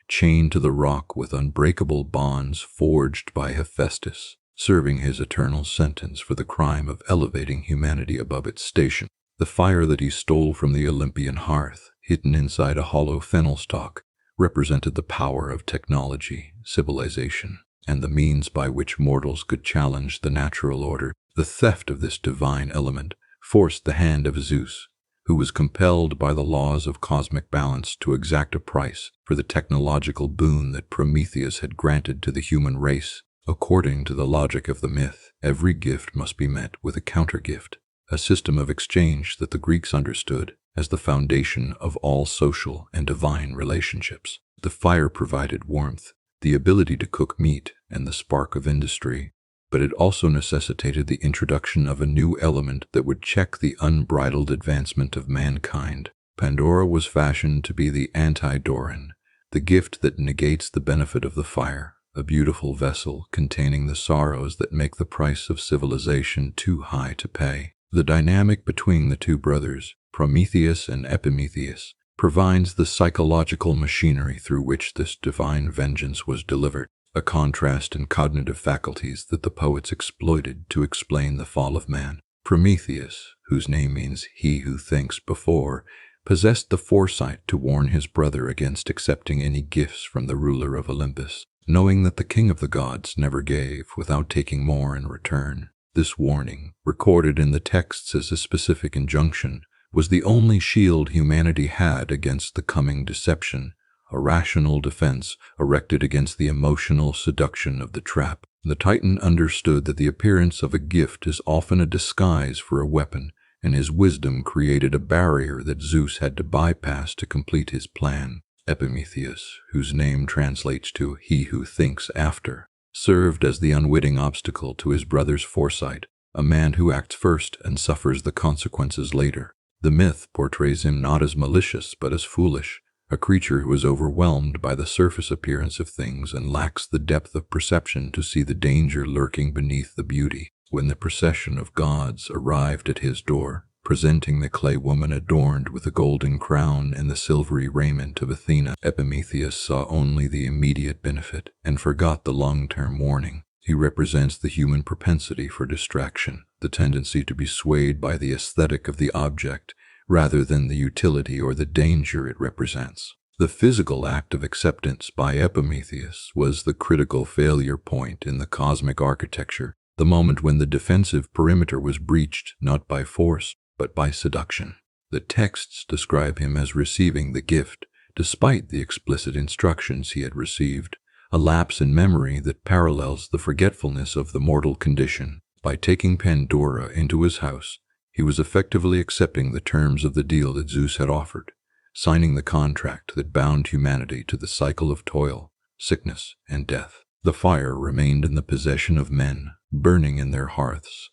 chained to the rock with unbreakable bonds forged by Hephaestus, serving his eternal sentence for the crime of elevating humanity above its station. The fire that he stole from the Olympian hearth, hidden inside a hollow fennel stalk, represented the power of technology, civilization, and the means by which mortals could challenge the natural order. The theft of this divine element forced the hand of Zeus, who was compelled by the laws of cosmic balance to exact a price for the technological boon that Prometheus had granted to the human race. According to the logic of the myth, every gift must be met with a counter-gift, a system of exchange that the Greeks understood as the foundation of all social and divine relationships. The fire provided warmth, the ability to cook meat, and the spark of industry, but it also necessitated the introduction of a new element that would check the unbridled advancement of mankind. Pandora was fashioned to be the anti-Doron, the gift that negates the benefit of the fire, a beautiful vessel containing the sorrows that make the price of civilization too high to pay. The dynamic between the two brothers, Prometheus and Epimetheus, provides the psychological machinery through which this divine vengeance was delivered, a contrast in cognitive faculties that the poets exploited to explain the fall of man. Prometheus, whose name means he who thinks before, possessed the foresight to warn his brother against accepting any gifts from the ruler of Olympus, knowing that the king of the gods never gave without taking more in return. This warning, recorded in the texts as a specific injunction, was the only shield humanity had against the coming deception, a rational defense erected against the emotional seduction of the trap. The Titan understood that the appearance of a gift is often a disguise for a weapon, and his wisdom created a barrier that Zeus had to bypass to complete his plan. Epimetheus, whose name translates to he who thinks after, served as the unwitting obstacle to his brother's foresight, a man who acts first and suffers the consequences later. The myth portrays him not as malicious but as foolish, a creature who is overwhelmed by the surface appearance of things and lacks the depth of perception to see the danger lurking beneath the beauty. When the procession of gods arrived at his door, presenting the clay woman adorned with a golden crown and the silvery raiment of Athena, Epimetheus saw only the immediate benefit and forgot the long-term warning. He represents the human propensity for distraction, the tendency to be swayed by the aesthetic of the object rather than the utility or the danger it represents. The physical act of acceptance by Epimetheus was the critical failure point in the cosmic architecture, the moment when the defensive perimeter was breached not by force, but by seduction. The texts describe him as receiving the gift, despite the explicit instructions he had received, a lapse in memory that parallels the forgetfulness of the mortal condition. By taking Pandora into his house, he was effectively accepting the terms of the deal that Zeus had offered, signing the contract that bound humanity to the cycle of toil, sickness, and death. The fire remained in the possession of men, burning in their hearths,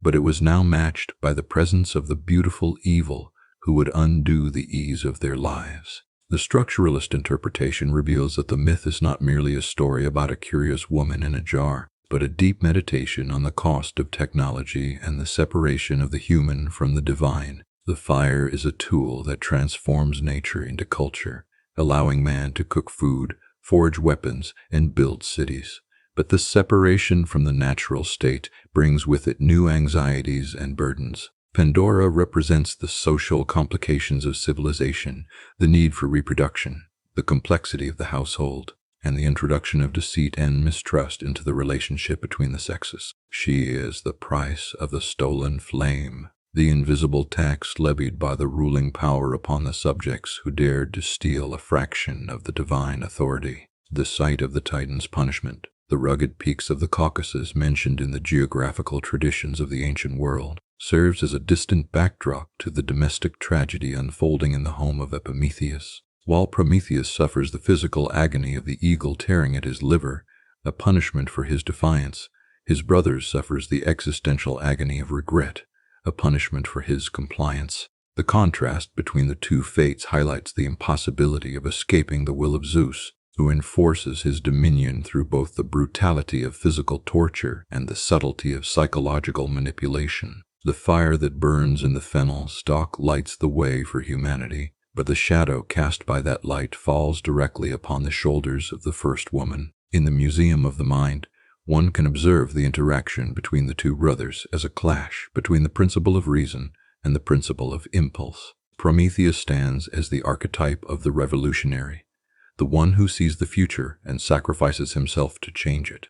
but it was now matched by the presence of the beautiful evil who would undo the ease of their lives. The structuralist interpretation reveals that the myth is not merely a story about a curious woman in a jar, but a deep meditation on the cost of technology and the separation of the human from the divine. The fire is a tool that transforms nature into culture, allowing man to cook food, forge weapons, and build cities. But the separation from the natural state brings with it new anxieties and burdens. Pandora represents the social complications of civilization, the need for reproduction, the complexity of the household, and the introduction of deceit and mistrust into the relationship between the sexes. She is the price of the stolen flame, the invisible tax levied by the ruling power upon the subjects who dared to steal a fraction of the divine authority. The site of the Titan's punishment, the rugged peaks of the Caucasus mentioned in the geographical traditions of the ancient world, serves as a distant backdrop to the domestic tragedy unfolding in the home of Epimetheus. While Prometheus suffers the physical agony of the eagle tearing at his liver, a punishment for his defiance, his brother suffers the existential agony of regret, a punishment for his compliance. The contrast between the two fates highlights the impossibility of escaping the will of Zeus, who enforces his dominion through both the brutality of physical torture and the subtlety of psychological manipulation. The fire that burns in the fennel stalk lights the way for humanity, but the shadow cast by that light falls directly upon the shoulders of the first woman. In the Museum of the Mind, one can observe the interaction between the two brothers as a clash between the principle of reason and the principle of impulse. Prometheus stands as the archetype of the revolutionary, the one who sees the future and sacrifices himself to change it,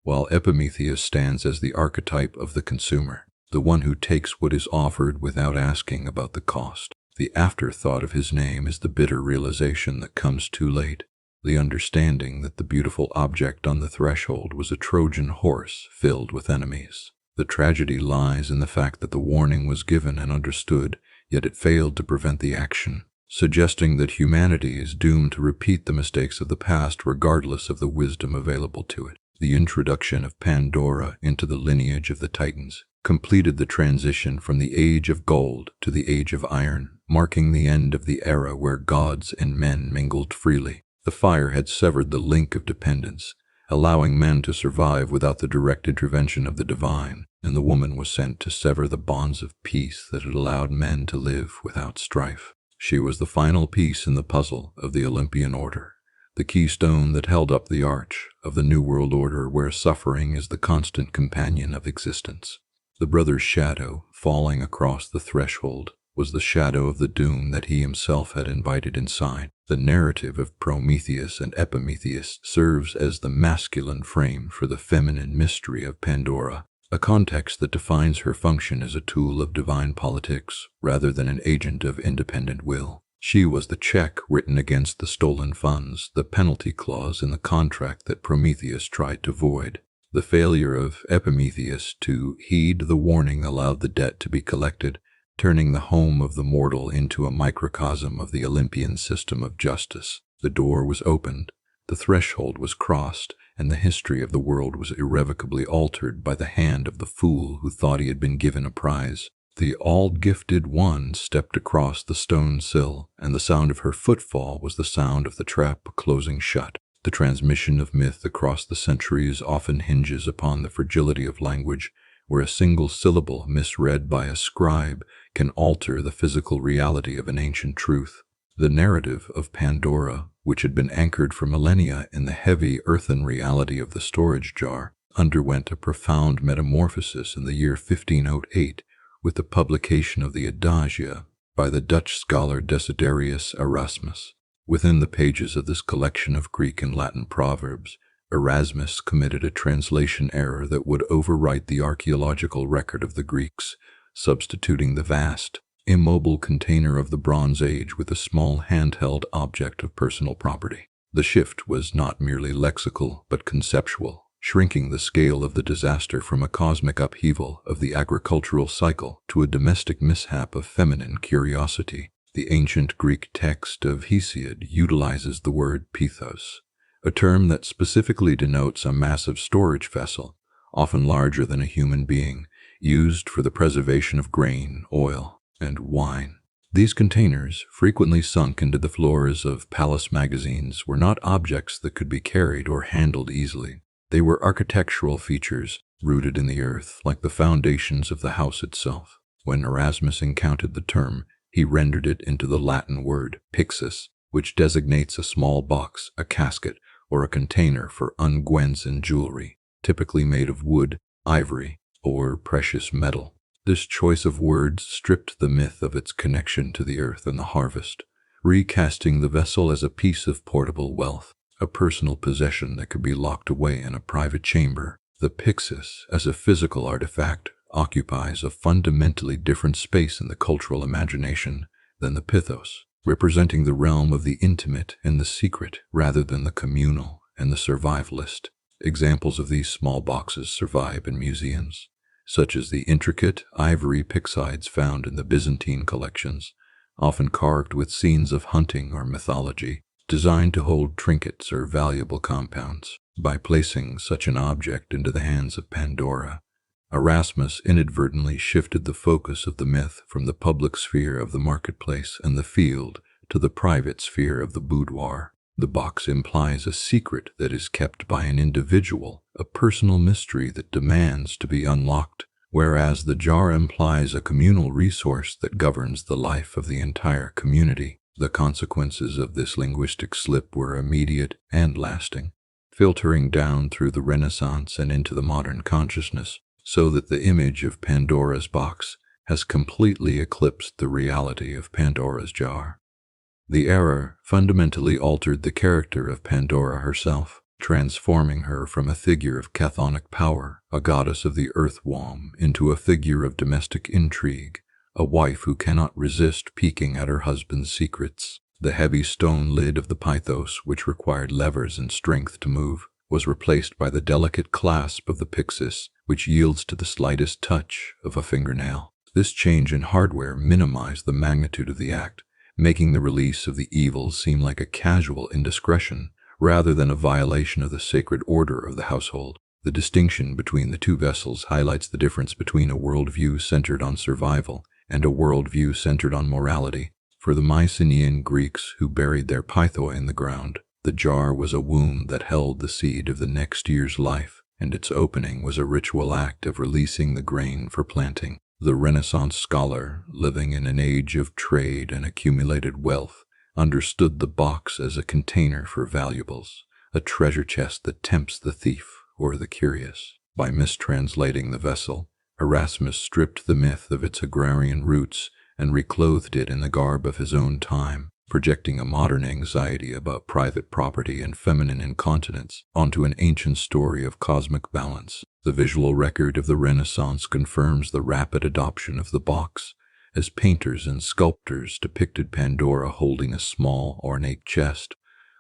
while Epimetheus stands as the archetype of the consumer, the one who takes what is offered without asking about the cost. The afterthought of his name is the bitter realization that comes too late, the understanding that the beautiful object on the threshold was a Trojan horse filled with enemies. The tragedy lies in the fact that the warning was given and understood, yet it failed to prevent the action, suggesting that humanity is doomed to repeat the mistakes of the past regardless of the wisdom available to it. The introduction of Pandora into the lineage of the Titans completed the transition from the age of gold to the age of iron, marking the end of the era where gods and men mingled freely. The fire had severed the link of dependence, allowing men to survive without the direct intervention of the divine, and the woman was sent to sever the bonds of peace that had allowed men to live without strife. She was the final piece in the puzzle of the Olympian order, the keystone that held up the arch of the New World Order where suffering is the constant companion of existence. The brother's shadow, falling across the threshold, was the shadow of the doom that he himself had invited inside. The narrative of Prometheus and Epimetheus serves as the masculine frame for the feminine mystery of Pandora, a context that defines her function as a tool of divine politics rather than an agent of independent will. She was the check written against the stolen funds, the penalty clause in the contract that Prometheus tried to void. The failure of Epimetheus to heed the warning allowed the debt to be collected, turning the home of the mortal into a microcosm of the Olympian system of justice. The door was opened, the threshold was crossed, and the history of the world was irrevocably altered by the hand of the fool who thought he had been given a prize. The all-gifted one stepped across the stone sill, and the sound of her footfall was the sound of the trap closing shut. The transmission of myth across the centuries often hinges upon the fragility of language, where a single syllable misread by a scribe can alter the physical reality of an ancient truth. The narrative of Pandora, which had been anchored for millennia in the heavy earthen reality of the storage jar, underwent a profound metamorphosis in the year 1508 with the publication of the Adagia by the Dutch scholar Desiderius Erasmus. Within the pages of this collection of Greek and Latin proverbs, Erasmus committed a translation error that would overwrite the archaeological record of the Greeks, substituting the vast, immobile container of the Bronze Age with a small handheld object of personal property. The shift was not merely lexical but conceptual, shrinking the scale of the disaster from a cosmic upheaval of the agricultural cycle to a domestic mishap of feminine curiosity. The ancient Greek text of Hesiod utilizes the word Pithos, a term that specifically denotes a massive storage vessel, often larger than a human being, used for the preservation of grain, oil, and wine. These containers, frequently sunk into the floors of palace magazines, were not objects that could be carried or handled easily. They were architectural features rooted in the earth, like the foundations of the house itself. When Erasmus encountered the term, he rendered it into the Latin word pyxis, which designates a small box, a casket, or a container for unguents and jewelry, typically made of wood, ivory, or precious metal. This choice of words stripped the myth of its connection to the earth and the harvest, recasting the vessel as a piece of portable wealth, a personal possession that could be locked away in a private chamber. The pyxis, as a physical artifact, occupies a fundamentally different space in the cultural imagination than the Pithos, representing the realm of the intimate and the secret rather than the communal and the survivalist. Examples of these small boxes survive in museums, such as the intricate ivory pyxides found in the Byzantine collections, often carved with scenes of hunting or mythology, designed to hold trinkets or valuable compounds. By placing such an object into the hands of Pandora, Erasmus inadvertently shifted the focus of the myth from the public sphere of the marketplace and the field to the private sphere of the boudoir. The box implies a secret that is kept by an individual, a personal mystery that demands to be unlocked, whereas the jar implies a communal resource that governs the life of the entire community. The consequences of this linguistic slip were immediate and lasting, filtering down through the Renaissance and into the modern consciousness, so that the image of Pandora's box has completely eclipsed the reality of Pandora's jar. The error fundamentally altered the character of Pandora herself. transforming her from a figure of chthonic power, a goddess of the earthworm, into a figure of domestic intrigue, a wife who cannot resist peeking at her husband's secrets. The heavy stone lid of the Pithos, which required levers and strength to move, was replaced by the delicate clasp of the Pyxis, which yields to the slightest touch of a fingernail. This change in hardware minimized the magnitude of the act, making the release of the evils seem like a casual indiscretion rather than a violation of the sacred order of the household. The distinction between the two vessels highlights the difference between a worldview centered on survival and a worldview centered on morality. For the Mycenaean Greeks who buried their pythoi in the ground, the jar was a womb that held the seed of the next year's life, and its opening was a ritual act of releasing the grain for planting. The Renaissance scholar, living in an age of trade and accumulated wealth, understood the box as a container for valuables, a treasure chest that tempts the thief or the curious. By mistranslating the vessel, Erasmus stripped the myth of its agrarian roots and reclothed it in the garb of his own time, projecting a modern anxiety about private property and feminine incontinence onto an ancient story of cosmic balance. The visual record of the Renaissance confirms the rapid adoption of the box, as painters and sculptors depicted Pandora holding a small, ornate chest,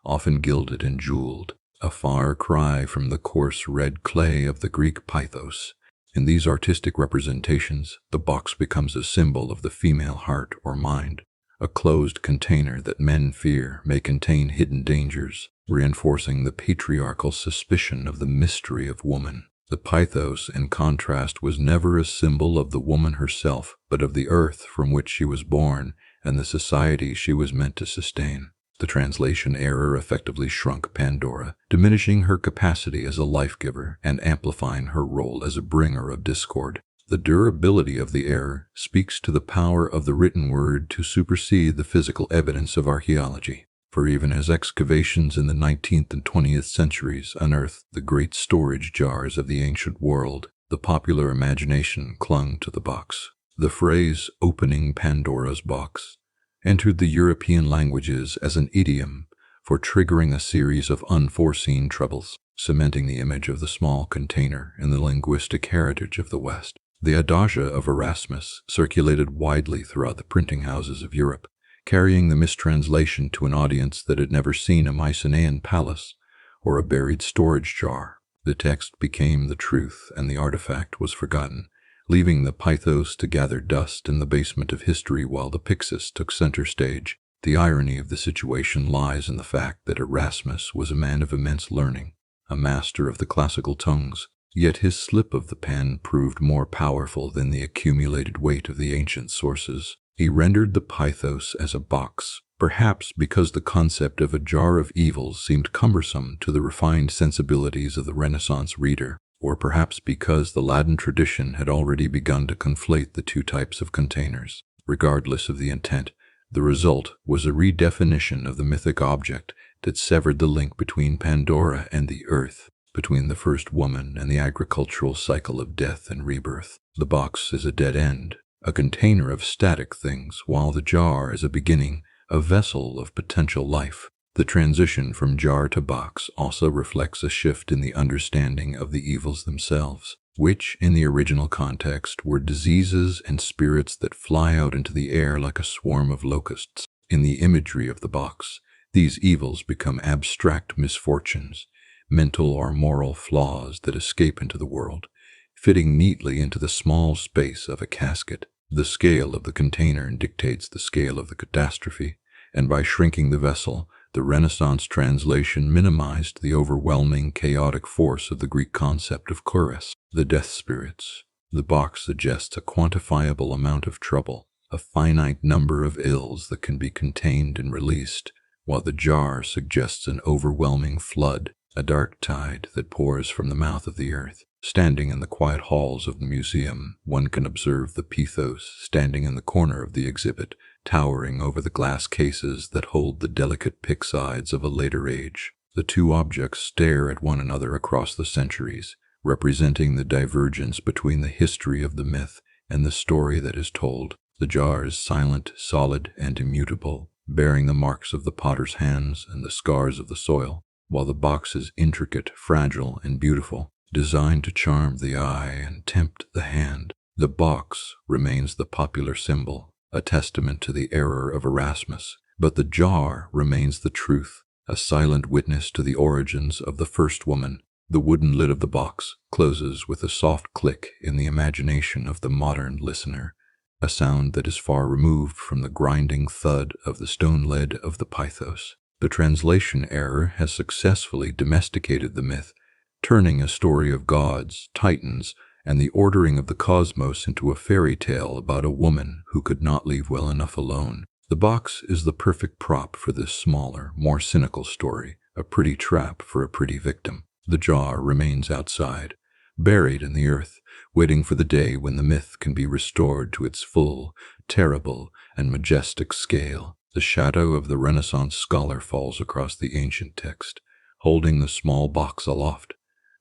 often gilded and jeweled, a far cry from the coarse red clay of the Greek Pithos. In these artistic representations, the box becomes a symbol of the female heart or mind. A closed container that men fear may contain hidden dangers, reinforcing the patriarchal suspicion of the mystery of woman. The Pithos, in contrast, was never a symbol of the woman herself, but of the earth from which she was born and the society she was meant to sustain. The translation error effectively shrunk Pandora, diminishing her capacity as a life-giver and amplifying her role as a bringer of discord. The durability of the error speaks to the power of the written word to supersede the physical evidence of archaeology. For even as excavations in the 19th and 20th centuries unearthed the great storage jars of the ancient world, the popular imagination clung to the box. The phrase "opening Pandora's box" entered the European languages as an idiom for triggering a series of unforeseen troubles, cementing the image of the small container in the linguistic heritage of the West. The Adagia of Erasmus circulated widely throughout the printing houses of Europe, carrying the mistranslation to an audience that had never seen a Mycenaean palace or a buried storage jar. The text became the truth and the artifact was forgotten, leaving the Pithos to gather dust in the basement of history while the Pyxis took center stage. The irony of the situation lies in the fact that Erasmus was a man of immense learning, a master of the classical tongues, yet his slip of the pen proved more powerful than the accumulated weight of the ancient sources. He rendered the Pithos as a box, perhaps because the concept of a jar of evils seemed cumbersome to the refined sensibilities of the Renaissance reader, or perhaps because the Latin tradition had already begun to conflate the two types of containers. Regardless of the intent, the result was a redefinition of the mythic object that severed the link between Pandora and the earth, between the first woman and the agricultural cycle of death and rebirth. The box is a dead end, a container of static things, while the jar is a beginning, a vessel of potential life. The transition from jar to box also reflects a shift in the understanding of the evils themselves, which, in the original context, were diseases and spirits that fly out into the air like a swarm of locusts. In the imagery of the box, these evils become abstract misfortunes, mental or moral flaws that escape into the world, fitting neatly into the small space of a casket. The scale of the container dictates the scale of the catastrophe, and by shrinking the vessel, the Renaissance translation minimized the overwhelming chaotic force of the Greek concept of chorus, the death spirits. The box suggests a quantifiable amount of trouble, a finite number of ills that can be contained and released, while the jar suggests an overwhelming flood, a dark tide that pours from the mouth of the earth. Standing in the quiet halls of the museum, one can observe the Pithos standing in the corner of the exhibit, towering over the glass cases that hold the delicate pyxides of a later age. The two objects stare at one another across the centuries, representing the divergence between the history of the myth and the story that is told. The jar is silent, solid, and immutable, bearing the marks of the potter's hands and the scars of the soil. While the box is intricate, fragile, and beautiful, designed to charm the eye and tempt the hand, the box remains the popular symbol, a testament to the error of Erasmus. But the jar remains the truth, a silent witness to the origins of the first woman. The wooden lid of the box closes with a soft click in the imagination of the modern listener, a sound that is far removed from the grinding thud of the stone lid of the Pithos. The translation error has successfully domesticated the myth, turning a story of gods, titans, and the ordering of the cosmos into a fairy tale about a woman who could not leave well enough alone. The box is the perfect prop for this smaller, more cynical story, a pretty trap for a pretty victim. The jar remains outside, buried in the earth, waiting for the day when the myth can be restored to its full, terrible, and majestic scale. The shadow of the Renaissance scholar falls across the ancient text, holding the small box aloft,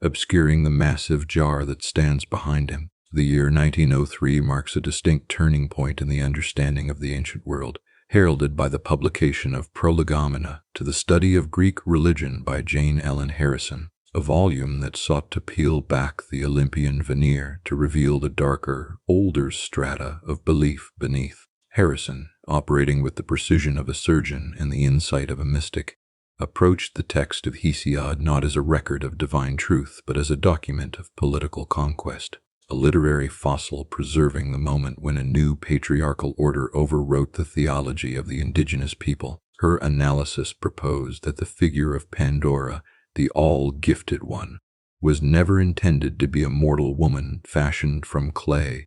obscuring the massive jar that stands behind him. The year 1903 marks a distinct turning point in the understanding of the ancient world, heralded by the publication of Prolegomena to the Study of Greek Religion by Jane Ellen Harrison, a volume that sought to peel back the Olympian veneer to reveal the darker, older strata of belief beneath. Harrison, operating with the precision of a surgeon and the insight of a mystic, approached the text of Hesiod not as a record of divine truth but as a document of political conquest, a literary fossil preserving the moment when a new patriarchal order overwrote the theology of the indigenous people. Her analysis proposed that the figure of Pandora, the all-gifted one, was never intended to be a mortal woman fashioned from clay,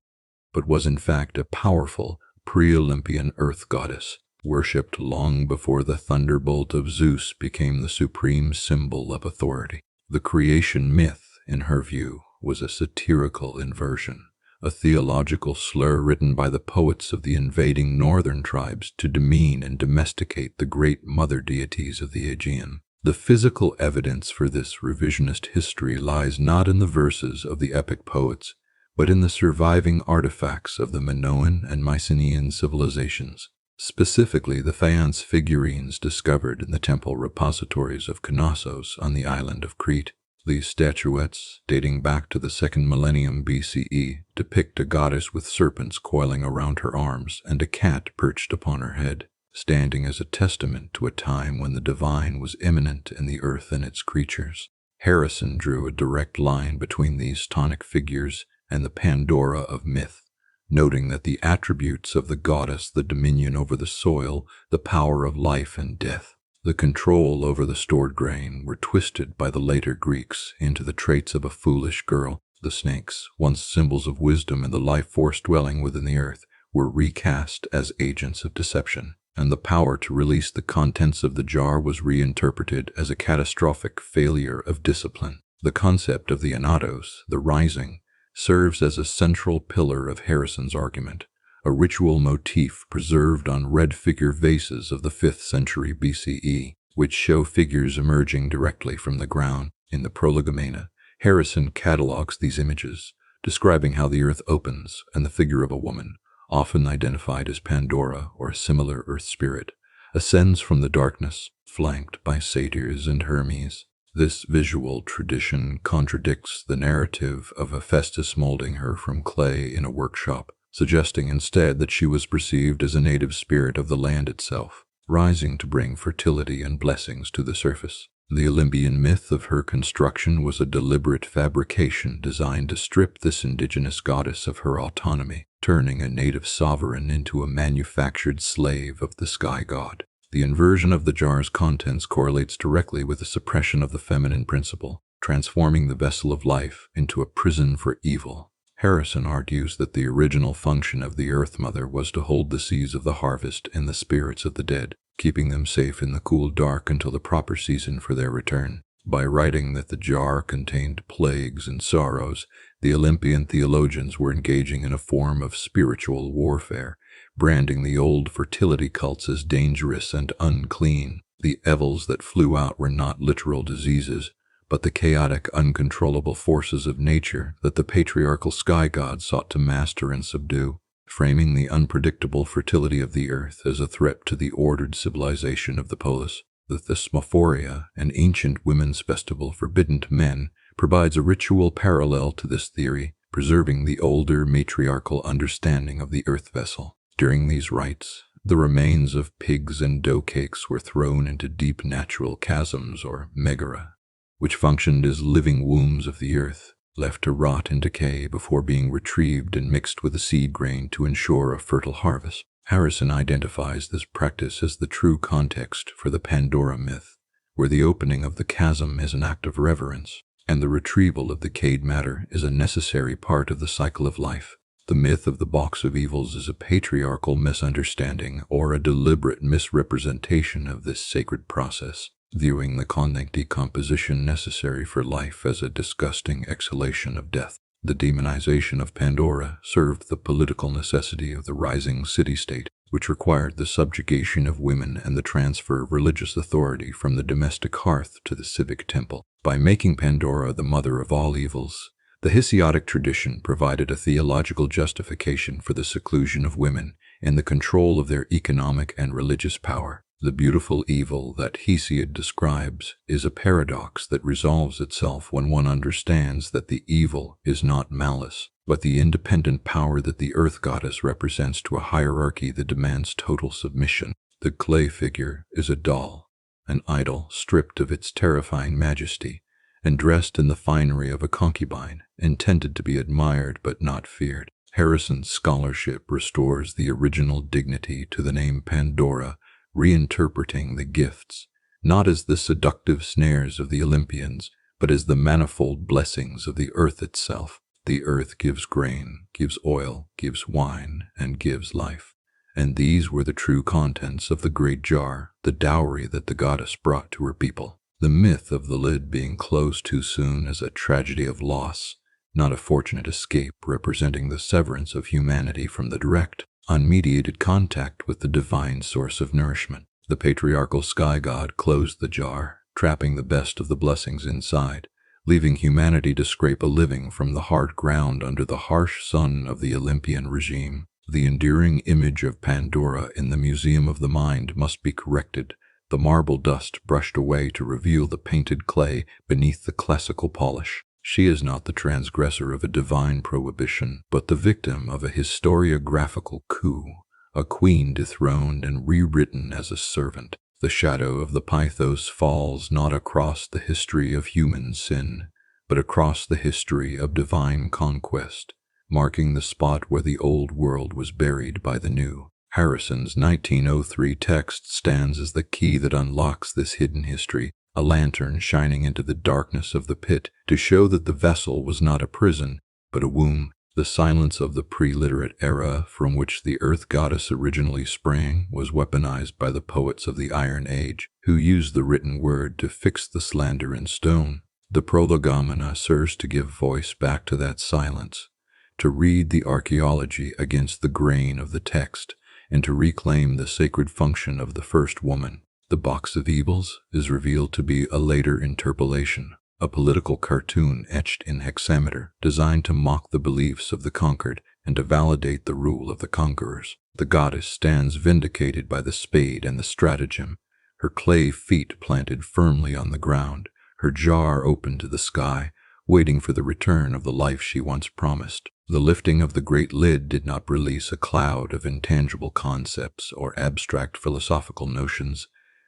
but was in fact a powerful, pre-Olympian earth goddess, worshipped long before the thunderbolt of Zeus became the supreme symbol of authority. The creation myth, in her view, was a satirical inversion, a theological slur written by the poets of the invading northern tribes to demean and domesticate the great mother deities of the Aegean. The physical evidence for this revisionist history lies not in the verses of the epic poets, but in the surviving artifacts of the Minoan and Mycenaean civilizations, specifically the faience figurines discovered in the temple repositories of Knossos on the island of Crete. These statuettes, dating back to the 2nd millennium BCE, depict a goddess with serpents coiling around her arms and a cat perched upon her head, standing as a testament to a time when the divine was immanent in the earth and its creatures. Harrison drew a direct line between these tonic figures and the Pandora of myth, noting that the attributes of the goddess, the dominion over the soil, the power of life and death, the control over the stored grain, were twisted by the later Greeks into the traits of a foolish girl. The snakes, once symbols of wisdom and the life force dwelling within the earth, were recast as agents of deception, and the power to release the contents of the jar was reinterpreted as a catastrophic failure of discipline. The concept of the anatos, the rising, serves as a central pillar of Harrison's argument, a ritual motif preserved on red figure vases of the 5th century BCE, which show figures emerging directly from the ground. In the Prolegomena, Harrison catalogues these images, describing how the earth opens and the figure of a woman, often identified as Pandora or a similar earth spirit, ascends from the darkness, flanked by satyrs and Hermes. This visual tradition contradicts the narrative of Hephaestus molding her from clay in a workshop, suggesting instead that she was perceived as a native spirit of the land itself, rising to bring fertility and blessings to the surface. The Olympian myth of her construction was a deliberate fabrication designed to strip this indigenous goddess of her autonomy, turning a native sovereign into a manufactured slave of the sky god. The inversion of the jar's contents correlates directly with the suppression of the feminine principle, transforming the vessel of life into a prison for evil. Harrison argues that the original function of the Earth Mother was to hold the seeds of the harvest and the spirits of the dead, keeping them safe in the cool dark until the proper season for their return. By writing that the jar contained plagues and sorrows, the Olympian theologians were engaging in a form of spiritual warfare, branding the old fertility cults as dangerous and unclean. The evils that flew out were not literal diseases, but the chaotic, uncontrollable forces of nature that the patriarchal sky god sought to master and subdue, framing the unpredictable fertility of the earth as a threat to the ordered civilization of the polis. The Thesmophoria, an ancient women's festival forbidden to men, provides a ritual parallel to this theory, preserving the older matriarchal understanding of the earth vessel. During these rites, the remains of pigs and dough cakes were thrown into deep natural chasms or megara, which functioned as living wombs of the earth, left to rot and decay before being retrieved and mixed with the seed grain to ensure a fertile harvest. Harrison identifies this practice as the true context for the Pandora myth, where the opening of the chasm is an act of reverence, and the retrieval of decayed matter is a necessary part of the cycle of life. The myth of the box of evils is a patriarchal misunderstanding or a deliberate misrepresentation of this sacred process, viewing the conic decomposition necessary for life as a disgusting exhalation of death. The demonization of Pandora served the political necessity of the rising city-state, which required the subjugation of women and the transfer of religious authority from the domestic hearth to the civic temple. By making Pandora the mother of all evils, the Hesiodic tradition provided a theological justification for the seclusion of women and the control of their economic and religious power. The beautiful evil that Hesiod describes is a paradox that resolves itself when one understands that the evil is not malice, but the independent power that the earth goddess represents to a hierarchy that demands total submission. The clay figure is a doll, an idol stripped of its terrifying majesty and dressed in the finery of a concubine, intended to be admired but not feared. Harrison's scholarship restores the original dignity to the name Pandora, reinterpreting the gifts, not as the seductive snares of the Olympians, but as the manifold blessings of the earth itself. The earth gives grain, gives oil, gives wine, and gives life. And these were the true contents of the great jar, the dowry that the goddess brought to her people. The myth of the lid being closed too soon is a tragedy of loss, not a fortunate escape, representing the severance of humanity from the direct, unmediated contact with the divine source of nourishment. The patriarchal sky god closed the jar, trapping the best of the blessings inside, leaving humanity to scrape a living from the hard ground under the harsh sun of the Olympian regime. The enduring image of Pandora in the Museum of the Mind must be corrected, the marble dust brushed away to reveal the painted clay beneath the classical polish. She is not the transgressor of a divine prohibition, but the victim of a historiographical coup, a queen dethroned and rewritten as a servant. The shadow of the Pithos falls not across the history of human sin, but across the history of divine conquest, marking the spot where the old world was buried by the new. Harrison's 1903 text stands as the key that unlocks this hidden history, a lantern shining into the darkness of the pit to show that the vessel was not a prison, but a womb. The silence of the pre-literate era from which the earth goddess originally sprang was weaponized by the poets of the Iron Age, who used the written word to fix the slander in stone. The prolegomena serves to give voice back to that silence, to read the archaeology against the grain of the text, and to reclaim the sacred function of the first woman. The box of evils is revealed to be a later interpolation, a political cartoon etched in hexameter designed to mock the beliefs of the conquered and to validate the rule of the conquerors. The goddess stands vindicated by the spade and the stratagem, her clay feet planted firmly on the ground, her jar open to the sky, waiting for the return of the life she once promised. The lifting of the great lid did not release a cloud of intangible concepts or abstract philosophical notions,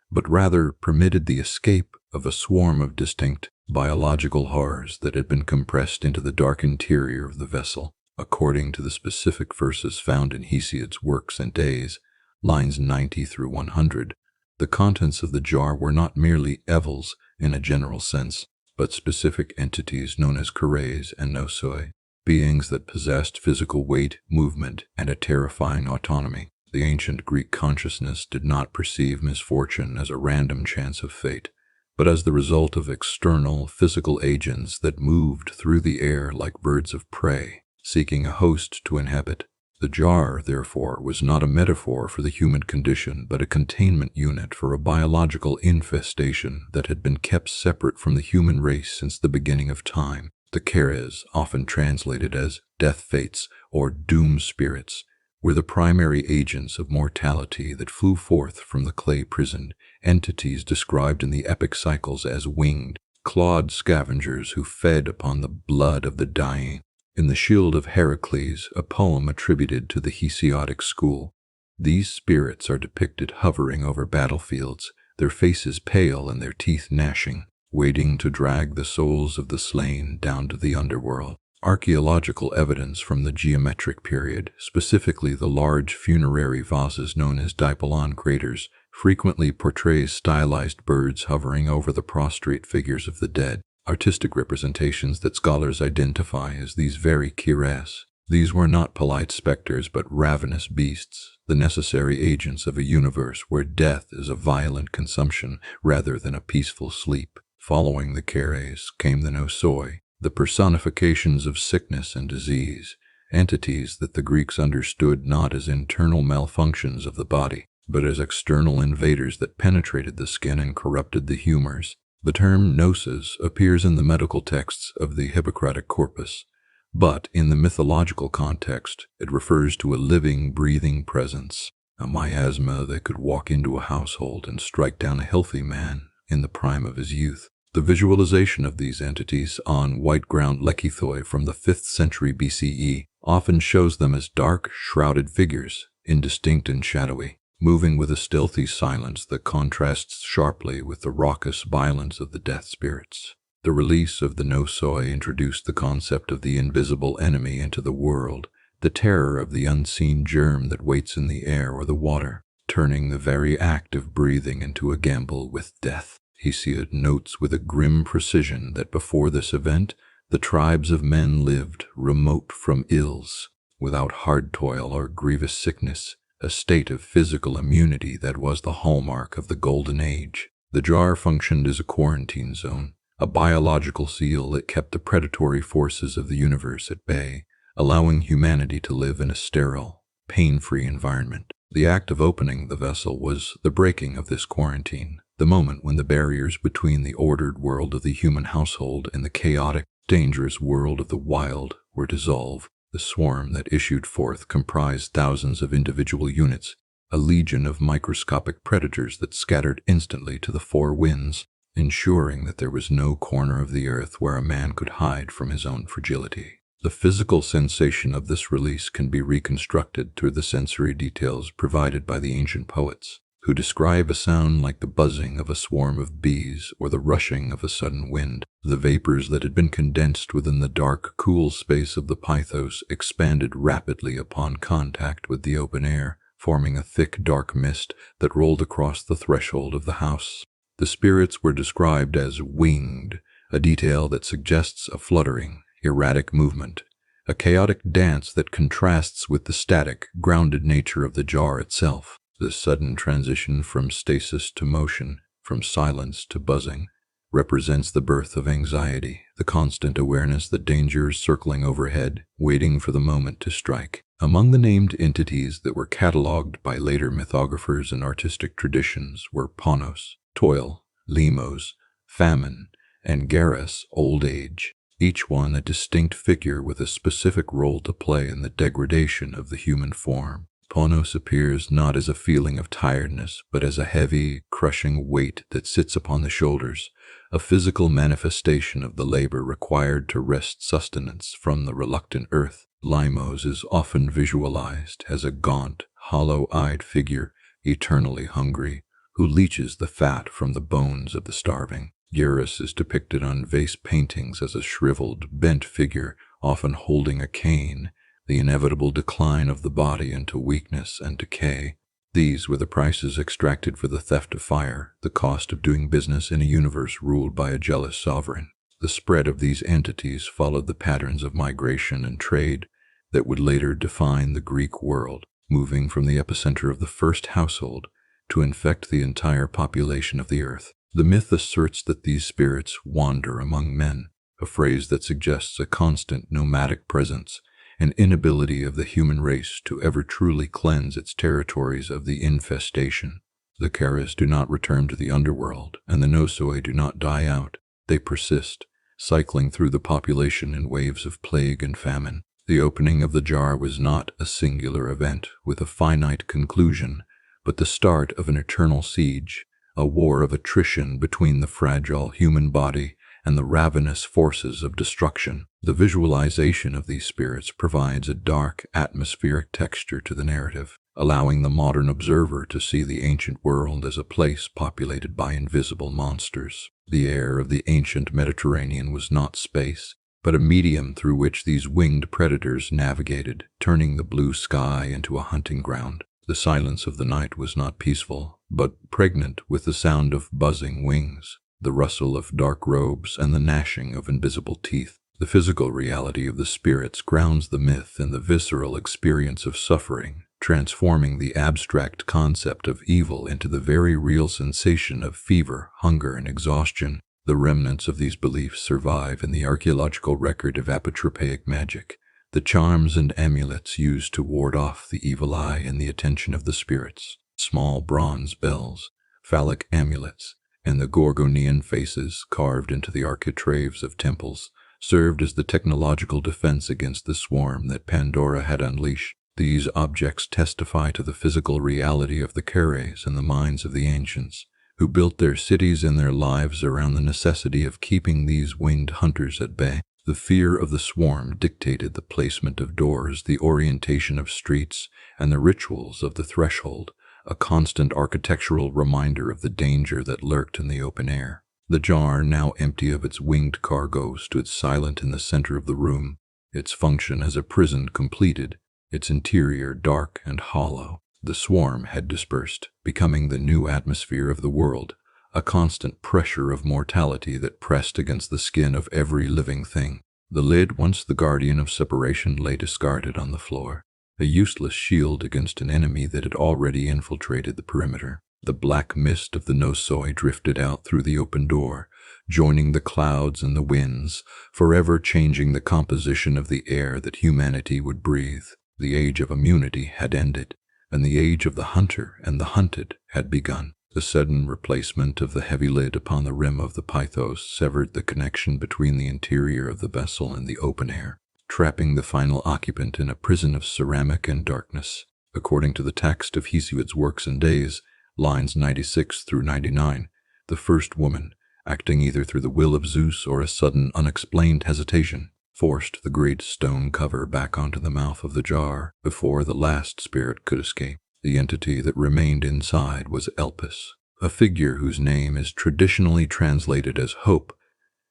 but rather permitted the escape of a swarm of distinct biological horrors that had been compressed into the dark interior of the vessel. According to the specific verses found in Hesiod's Works and Days, lines 90 through 100, the contents of the jar were not merely evils in a general sense, but specific entities known as kores and nosoi, beings that possessed physical weight, movement, and a terrifying autonomy. The ancient Greek consciousness did not perceive misfortune as a random chance of fate, but as the result of external, physical agents that moved through the air like birds of prey, seeking a host to inhabit. The jar, therefore, was not a metaphor for the human condition, but a containment unit for a biological infestation that had been kept separate from the human race since the beginning of time. The keres, often translated as death fates or doom spirits, were the primary agents of mortality that flew forth from the clay-prisoned entities described in the epic cycles as winged, clawed scavengers who fed upon the blood of the dying. In the Shield of Heracles, a poem attributed to the Hesiodic school, these spirits are depicted hovering over battlefields, their faces pale and their teeth gnashing, waiting to drag the souls of the slain down to the underworld. Archaeological evidence from the geometric period, specifically the large funerary vases known as dipylon craters, frequently portrays stylized birds hovering over the prostrate figures of the dead. Artistic representations that scholars identify as these very kires. These were not polite specters but ravenous beasts, the necessary agents of a universe where death is a violent consumption rather than a peaceful sleep. Following the kires came the nosoi, the personifications of sickness and disease, entities that the Greeks understood not as internal malfunctions of the body, but as external invaders that penetrated the skin and corrupted the humors. The term gnosis appears in the medical texts of the Hippocratic corpus, but in the mythological context, it refers to a living, breathing presence, a miasma that could walk into a household and strike down a healthy man in the prime of his youth. The visualization of these entities on white ground lekythoi from the 5th century BCE often shows them as dark, shrouded figures, indistinct and shadowy, moving with a stealthy silence that contrasts sharply with the raucous violence of the death spirits. The release of the nosoi introduced the concept of the invisible enemy into the world, the terror of the unseen germ that waits in the air or the water, turning the very act of breathing into a gamble with death. Hesiod notes with a grim precision that before this event, the tribes of men lived remote from ills, without hard toil or grievous sickness, a state of physical immunity that was the hallmark of the Golden Age. The jar functioned as a quarantine zone, a biological seal that kept the predatory forces of the universe at bay, allowing humanity to live in a sterile, pain-free environment. The act of opening the vessel was the breaking of this quarantine, the moment when the barriers between the ordered world of the human household and the chaotic, dangerous world of the wild were dissolved. The swarm that issued forth comprised thousands of individual units, a legion of microscopic predators that scattered instantly to the four winds, ensuring that there was no corner of the earth where a man could hide from his own fragility. The physical sensation of this release can be reconstructed through the sensory details provided by the ancient poets, who describe a sound like the buzzing of a swarm of bees or the rushing of a sudden wind. The vapors that had been condensed within the dark, cool space of the Pithos expanded rapidly upon contact with the open air, forming a thick, dark mist that rolled across the threshold of the house. The spirits were described as winged, a detail that suggests a fluttering, erratic movement, a chaotic dance that contrasts with the static, grounded nature of the jar itself. This sudden transition from stasis to motion, from silence to buzzing, represents the birth of anxiety, the constant awareness that danger is circling overhead, waiting for the moment to strike. Among the named entities that were catalogued by later mythographers and artistic traditions were Panos, toil, Lemos, famine, and Geras, old age, each one a distinct figure with a specific role to play in the degradation of the human form. Panos appears not as a feeling of tiredness, but as a heavy, crushing weight that sits upon the shoulders, a physical manifestation of the labor required to wrest sustenance from the reluctant earth. Lemos is often visualized as a gaunt, hollow-eyed figure, eternally hungry, who leeches the fat from the bones of the starving. Geras is depicted on vase paintings as a shriveled, bent figure, often holding a cane, the inevitable decline of the body into weakness and decay. These were the prices extracted for the theft of fire, the cost of doing business in a universe ruled by a jealous sovereign. The spread of these entities followed the patterns of migration and trade that would later define the Greek world, moving from the epicenter of the first household to infect the entire population of the earth. The myth asserts that these spirits wander among men, a phrase that suggests a constant nomadic presence, an inability of the human race to ever truly cleanse its territories of the infestation. The Keras do not return to the underworld, and the Nosoi do not die out. They persist, cycling through the population in waves of plague and famine. The opening of the jar was not a singular event with a finite conclusion, but the start of an eternal siege, a war of attrition between the fragile human body and the ravenous forces of destruction. The visualization of these spirits provides a dark, atmospheric texture to the narrative, allowing the modern observer to see the ancient world as a place populated by invisible monsters. The air of the ancient Mediterranean was not space, but a medium through which these winged predators navigated, turning the blue sky into a hunting ground. The silence of the night was not peaceful, but pregnant with the sound of buzzing wings, the rustle of dark robes, and the gnashing of invisible teeth. The physical reality of the spirits grounds the myth in the visceral experience of suffering, transforming the abstract concept of evil into the very real sensation of fever, hunger, and exhaustion. The remnants of these beliefs survive in the archaeological record of apotropaic magic, the charms and amulets used to ward off the evil eye and the attention of the spirits. Small bronze bells, phallic amulets, and the Gorgonian faces carved into the architraves of temples served as the technological defense against the swarm that Pandora had unleashed. These objects testify to the physical reality of the Keres in the minds of the ancients, who built their cities and their lives around the necessity of keeping these winged hunters at bay. The fear of the swarm dictated the placement of doors, the orientation of streets, and the rituals of the threshold, a constant architectural reminder of the danger that lurked in the open air. The jar, now empty of its winged cargo, stood silent in the center of the room, its function as a prison completed, its interior dark and hollow. The swarm had dispersed, becoming the new atmosphere of the world, a constant pressure of mortality that pressed against the skin of every living thing. The lid, once the guardian of separation, lay discarded on the floor, a useless shield against an enemy that had already infiltrated the perimeter. The black mist of the Nosoi drifted out through the open door, joining the clouds and the winds, forever changing the composition of the air that humanity would breathe. The age of immunity had ended, and the age of the hunter and the hunted had begun. The sudden replacement of the heavy lid upon the rim of the Pithos severed the connection between the interior of the vessel and the open air, trapping the final occupant in a prison of ceramic and darkness. According to the text of Hesiod's Works and Days, lines 96 through 99, the first woman, acting either through the will of Zeus or a sudden unexplained hesitation, forced the great stone cover back onto the mouth of the jar before the last spirit could escape. The entity that remained inside was Elpis, a figure whose name is traditionally translated as hope,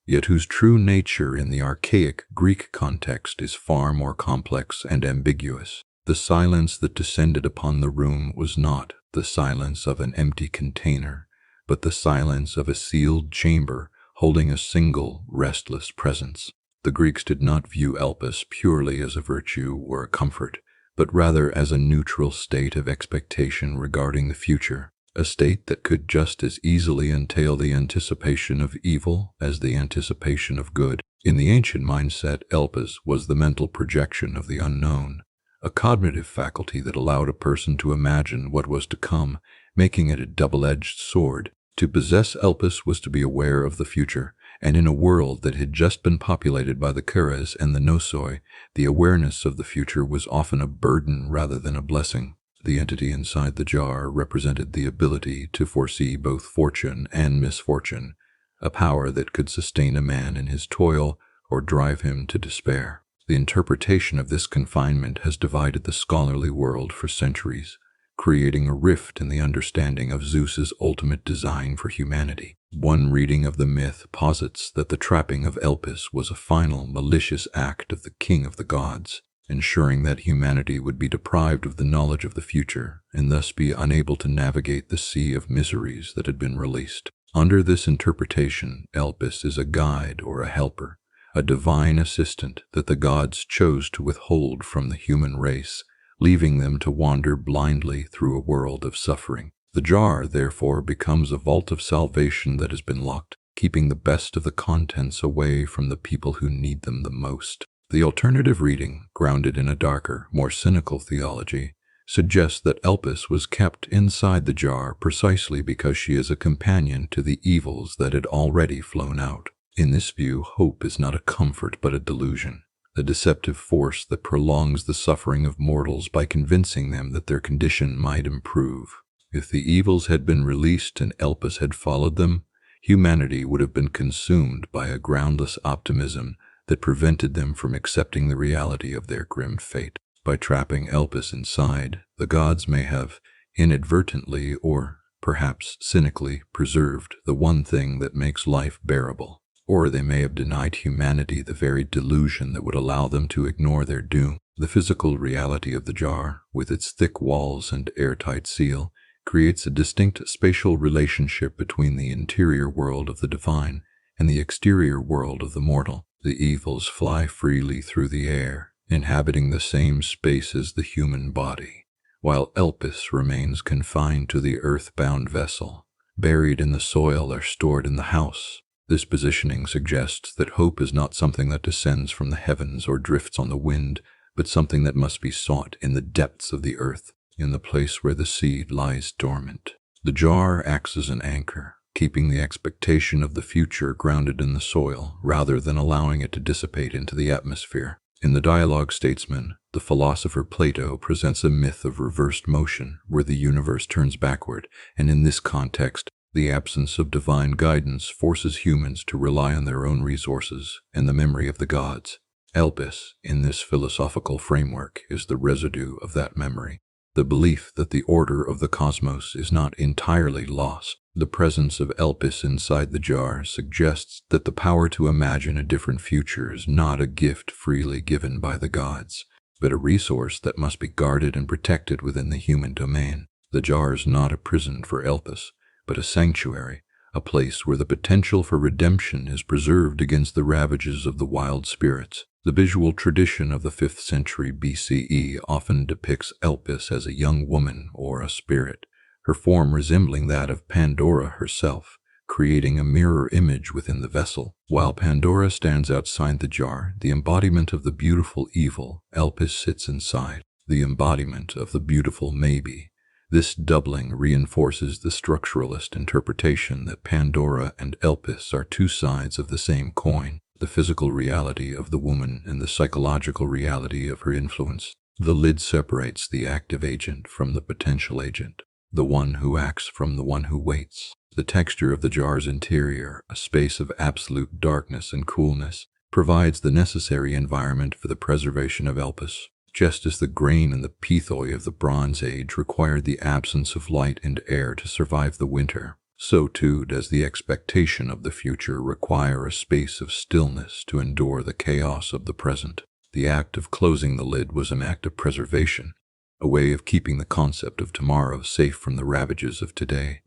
yet whose true nature in the archaic Greek context is far more complex and ambiguous. The silence that descended upon the room was not the silence of an empty container, but the silence of a sealed chamber holding a single, restless presence. The Greeks did not view Elpis purely as a virtue or a comfort, but rather as a neutral state of expectation regarding the future, a state that could just as easily entail the anticipation of evil as the anticipation of good. In the ancient mindset, Elpis was the mental projection of the unknown, a cognitive faculty that allowed a person to imagine what was to come, making it a double-edged sword. To possess Elpis was to be aware of the future, and in a world that had just been populated by the Keres and the Nosoi, the awareness of the future was often a burden rather than a blessing. The entity inside the jar represented the ability to foresee both fortune and misfortune, a power that could sustain a man in his toil or drive him to despair. The interpretation of this confinement has divided the scholarly world for centuries, creating a rift in the understanding of Zeus's ultimate design for humanity. One reading of the myth posits that the trapping of Elpis was a final malicious act of the king of the gods, ensuring that humanity would be deprived of the knowledge of the future and thus be unable to navigate the sea of miseries that had been released. Under this interpretation, Elpis is a guide or a helper, a divine assistant that the gods chose to withhold from the human race, leaving them to wander blindly through a world of suffering. The jar, therefore, becomes a vault of salvation that has been locked, keeping the best of the contents away from the people who need them the most. The alternative reading, grounded in a darker, more cynical theology, suggests that Elpis was kept inside the jar precisely because she is a companion to the evils that had already flown out. In this view, hope is not a comfort but a delusion, a deceptive force that prolongs the suffering of mortals by convincing them that their condition might improve. If the evils had been released and Elpis had followed them, humanity would have been consumed by a groundless optimism that prevented them from accepting the reality of their grim fate. By trapping Elpis inside, the gods may have inadvertently or perhaps cynically preserved the one thing that makes life bearable. Or they may have denied humanity the very delusion that would allow them to ignore their doom. The physical reality of the jar, with its thick walls and airtight seal, creates a distinct spatial relationship between the interior world of the divine and the exterior world of the mortal. The evils fly freely through the air, inhabiting the same space as the human body, while Elpis remains confined to the earth-bound vessel. Buried in the soil or stored in the house. This positioning suggests that hope is not something that descends from the heavens or drifts on the wind, but something that must be sought in the depths of the earth, in the place where the seed lies dormant. The jar acts as an anchor, keeping the expectation of the future grounded in the soil, rather than allowing it to dissipate into the atmosphere. In the Dialogue Statesman, the philosopher Plato presents a myth of reversed motion, where the universe turns backward, and in this context, the absence of divine guidance forces humans to rely on their own resources and the memory of the gods. Elpis, in this philosophical framework, is the residue of that memory. The belief that the order of the cosmos is not entirely lost. The presence of Elpis inside the jar suggests that the power to imagine a different future is not a gift freely given by the gods, but a resource that must be guarded and protected within the human domain. The jar is not a prison for Elpis, but a sanctuary, a place where the potential for redemption is preserved against the ravages of the wild spirits. The visual tradition of the 5th century BCE often depicts Elpis as a young woman or a spirit, her form resembling that of Pandora herself, creating a mirror image within the vessel. While Pandora stands outside the jar, the embodiment of the beautiful evil, Elpis sits inside, the embodiment of the beautiful maybe. This doubling reinforces the structuralist interpretation that Pandora and Elpis are two sides of the same coin, the physical reality of the woman and the psychological reality of her influence. The lid separates the active agent from the potential agent, the one who acts from the one who waits. The texture of the jar's interior, a space of absolute darkness and coolness, provides the necessary environment for the preservation of Elpis. Just as the grain and the pithoi of the Bronze Age required the absence of light and air to survive the winter, so too does the expectation of the future require a space of stillness to endure the chaos of the present. The act of closing the lid was an act of preservation, a way of keeping the concept of tomorrow safe from the ravages of today.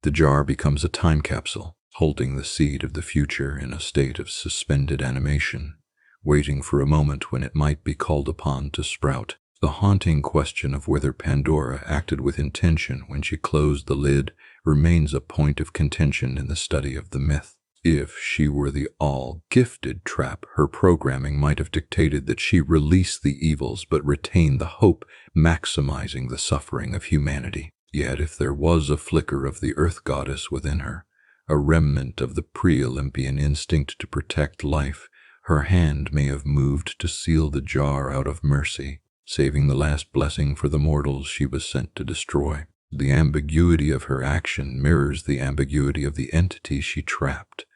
The jar becomes a time capsule, holding the seed of the future in a state of suspended animation, waiting for a moment when it might be called upon to sprout. The haunting question of whether Pandora acted with intention when she closed the lid remains a point of contention in the study of the myth. If she were the all-gifted trap, her programming might have dictated that she release the evils but retain the hope, maximizing the suffering of humanity. Yet if there was a flicker of the earth goddess within her, a remnant of the pre-Olympian instinct to protect life, her hand may have moved to seal the jar out of mercy, saving the last blessing for the mortals she was sent to destroy. The ambiguity of her action mirrors the ambiguity of the entity she trapped,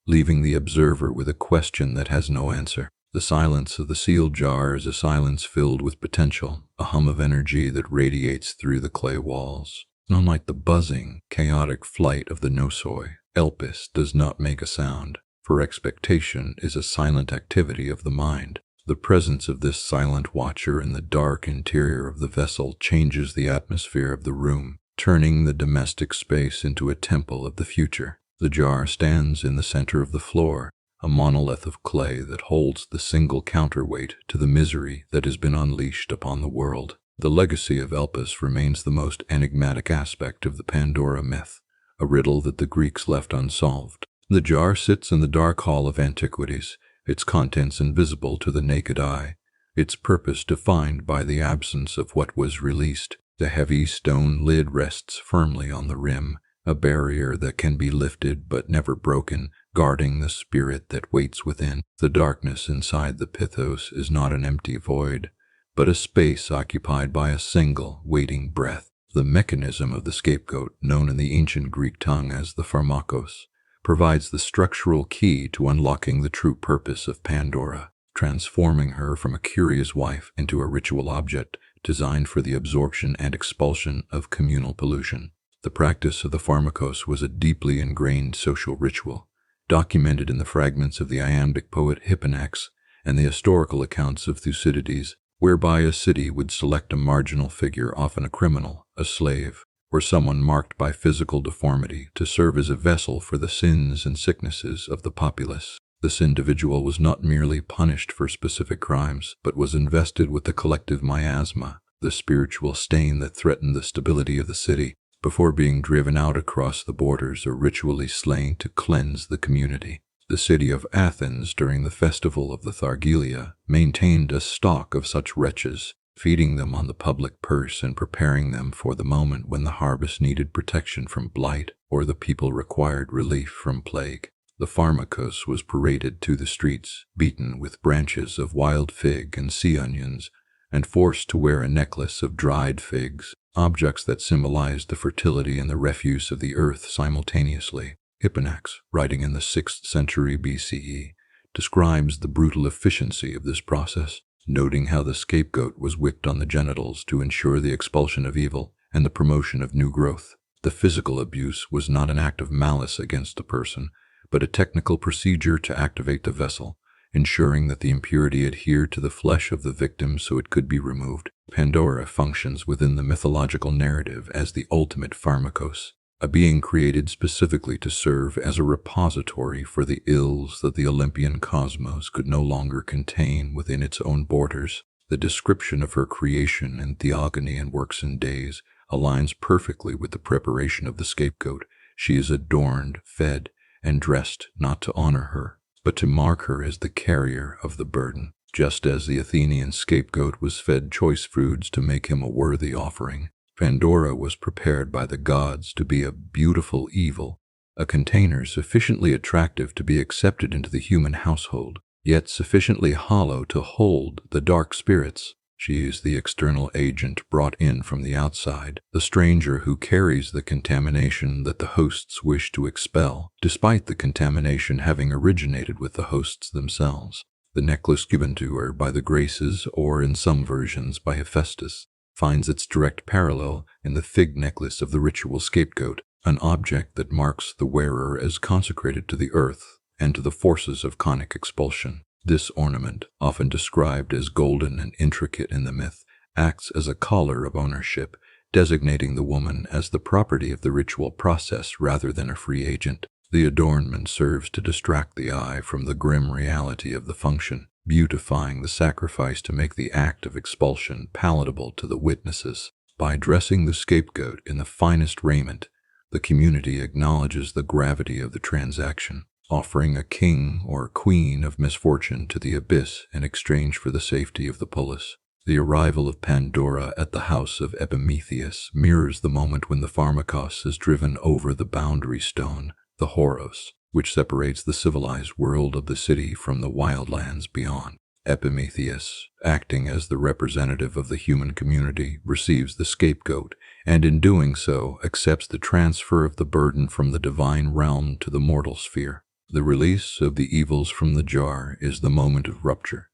leaving the observer with a question that has no answer. The silence of the sealed jar is a silence filled with potential, a hum of energy that radiates through the clay walls. Unlike the buzzing, chaotic flight of the nosoi, Elpis does not make a sound, for expectation is a silent activity of the mind. The presence of this silent watcher in the dark interior of the vessel changes the atmosphere of the room, turning the domestic space into a temple of the future. The jar stands in the center of the floor, a monolith of clay that holds the single counterweight to the misery that has been unleashed upon the world. The legacy of Elpis remains the most enigmatic aspect of the Pandora myth, a riddle that the Greeks left unsolved. The jar sits in the dark hall of antiquities, its contents invisible to the naked eye, its purpose defined by the absence of what was released. The heavy stone lid rests firmly on the rim, a barrier that can be lifted but never broken, guarding the spirit that waits within. The darkness inside the Pithos is not an empty void, but a space occupied by a single, waiting breath. The mechanism of the scapegoat, known in the ancient Greek tongue as the pharmakos, provides the structural key to unlocking the true purpose of Pandora, transforming her from a curious wife into a ritual object designed for the absorption and expulsion of communal pollution. The practice of the pharmakos was a deeply ingrained social ritual, documented in the fragments of the iambic poet Hipponax and the historical accounts of Thucydides, whereby a city would select a marginal figure, often a criminal, a slave, or someone marked by physical deformity, to serve as a vessel for the sins and sicknesses of the populace. This individual was not merely punished for specific crimes, but was invested with the collective miasma, the spiritual stain that threatened the stability of the city, before being driven out across the borders or ritually slain to cleanse the community. The city of Athens, during the festival of the Thargelia, maintained a stock of such wretches, feeding them on the public purse and preparing them for the moment when the harvest needed protection from blight or the people required relief from plague. The pharmakos was paraded to the streets, beaten with branches of wild fig and sea onions, and forced to wear a necklace of dried figs, objects that symbolized the fertility and the refuse of the earth simultaneously. Hipponax, writing in the 6th century BCE, describes the brutal efficiency of this process, noting how the scapegoat was whipped on the genitals to ensure the expulsion of evil and the promotion of new growth. The physical abuse was not an act of malice against the person, but a technical procedure to activate the vessel, ensuring that the impurity adhered to the flesh of the victim so it could be removed. Pandora functions within the mythological narrative as the ultimate pharmakos, a being created specifically to serve as a repository for the ills that the Olympian cosmos could no longer contain within its own borders. The description of her creation in Theogony and Works and Days aligns perfectly with the preparation of the scapegoat. She is adorned, fed, and dressed not to honor her, but to mark her as the carrier of the burden, just as the Athenian scapegoat was fed choice foods to make him a worthy offering. Pandora was prepared by the gods to be a beautiful evil, a container sufficiently attractive to be accepted into the human household, yet sufficiently hollow to hold the dark spirits. She is the external agent brought in from the outside, the stranger who carries the contamination that the hosts wish to expel, despite the contamination having originated with the hosts themselves. The necklace given to her by the Graces, or in some versions by Hephaestus, finds its direct parallel in the fig necklace of the ritual scapegoat, an object that marks the wearer as consecrated to the earth and to the forces of conic expulsion. This ornament, often described as golden and intricate in the myth, acts as a collar of ownership, designating the woman as the property of the ritual process rather than a free agent. The adornment serves to distract the eye from the grim reality of the function, beautifying the sacrifice to make the act of expulsion palatable to the witnesses. By dressing the scapegoat in the finest raiment, the community acknowledges the gravity of the transaction, offering a king or queen of misfortune to the abyss in exchange for the safety of the polis. The arrival of Pandora at the house of Epimetheus mirrors the moment when the pharmakos is driven over the boundary stone, the Horos, which separates the civilized world of the city from the wildlands beyond. Epimetheus, acting as the representative of the human community, receives the scapegoat, and in doing so accepts the transfer of the burden from the divine realm to the mortal sphere. The release of the evils from the jar is the moment of rupture,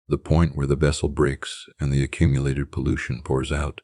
the point where the vessel breaks and the accumulated pollution pours out.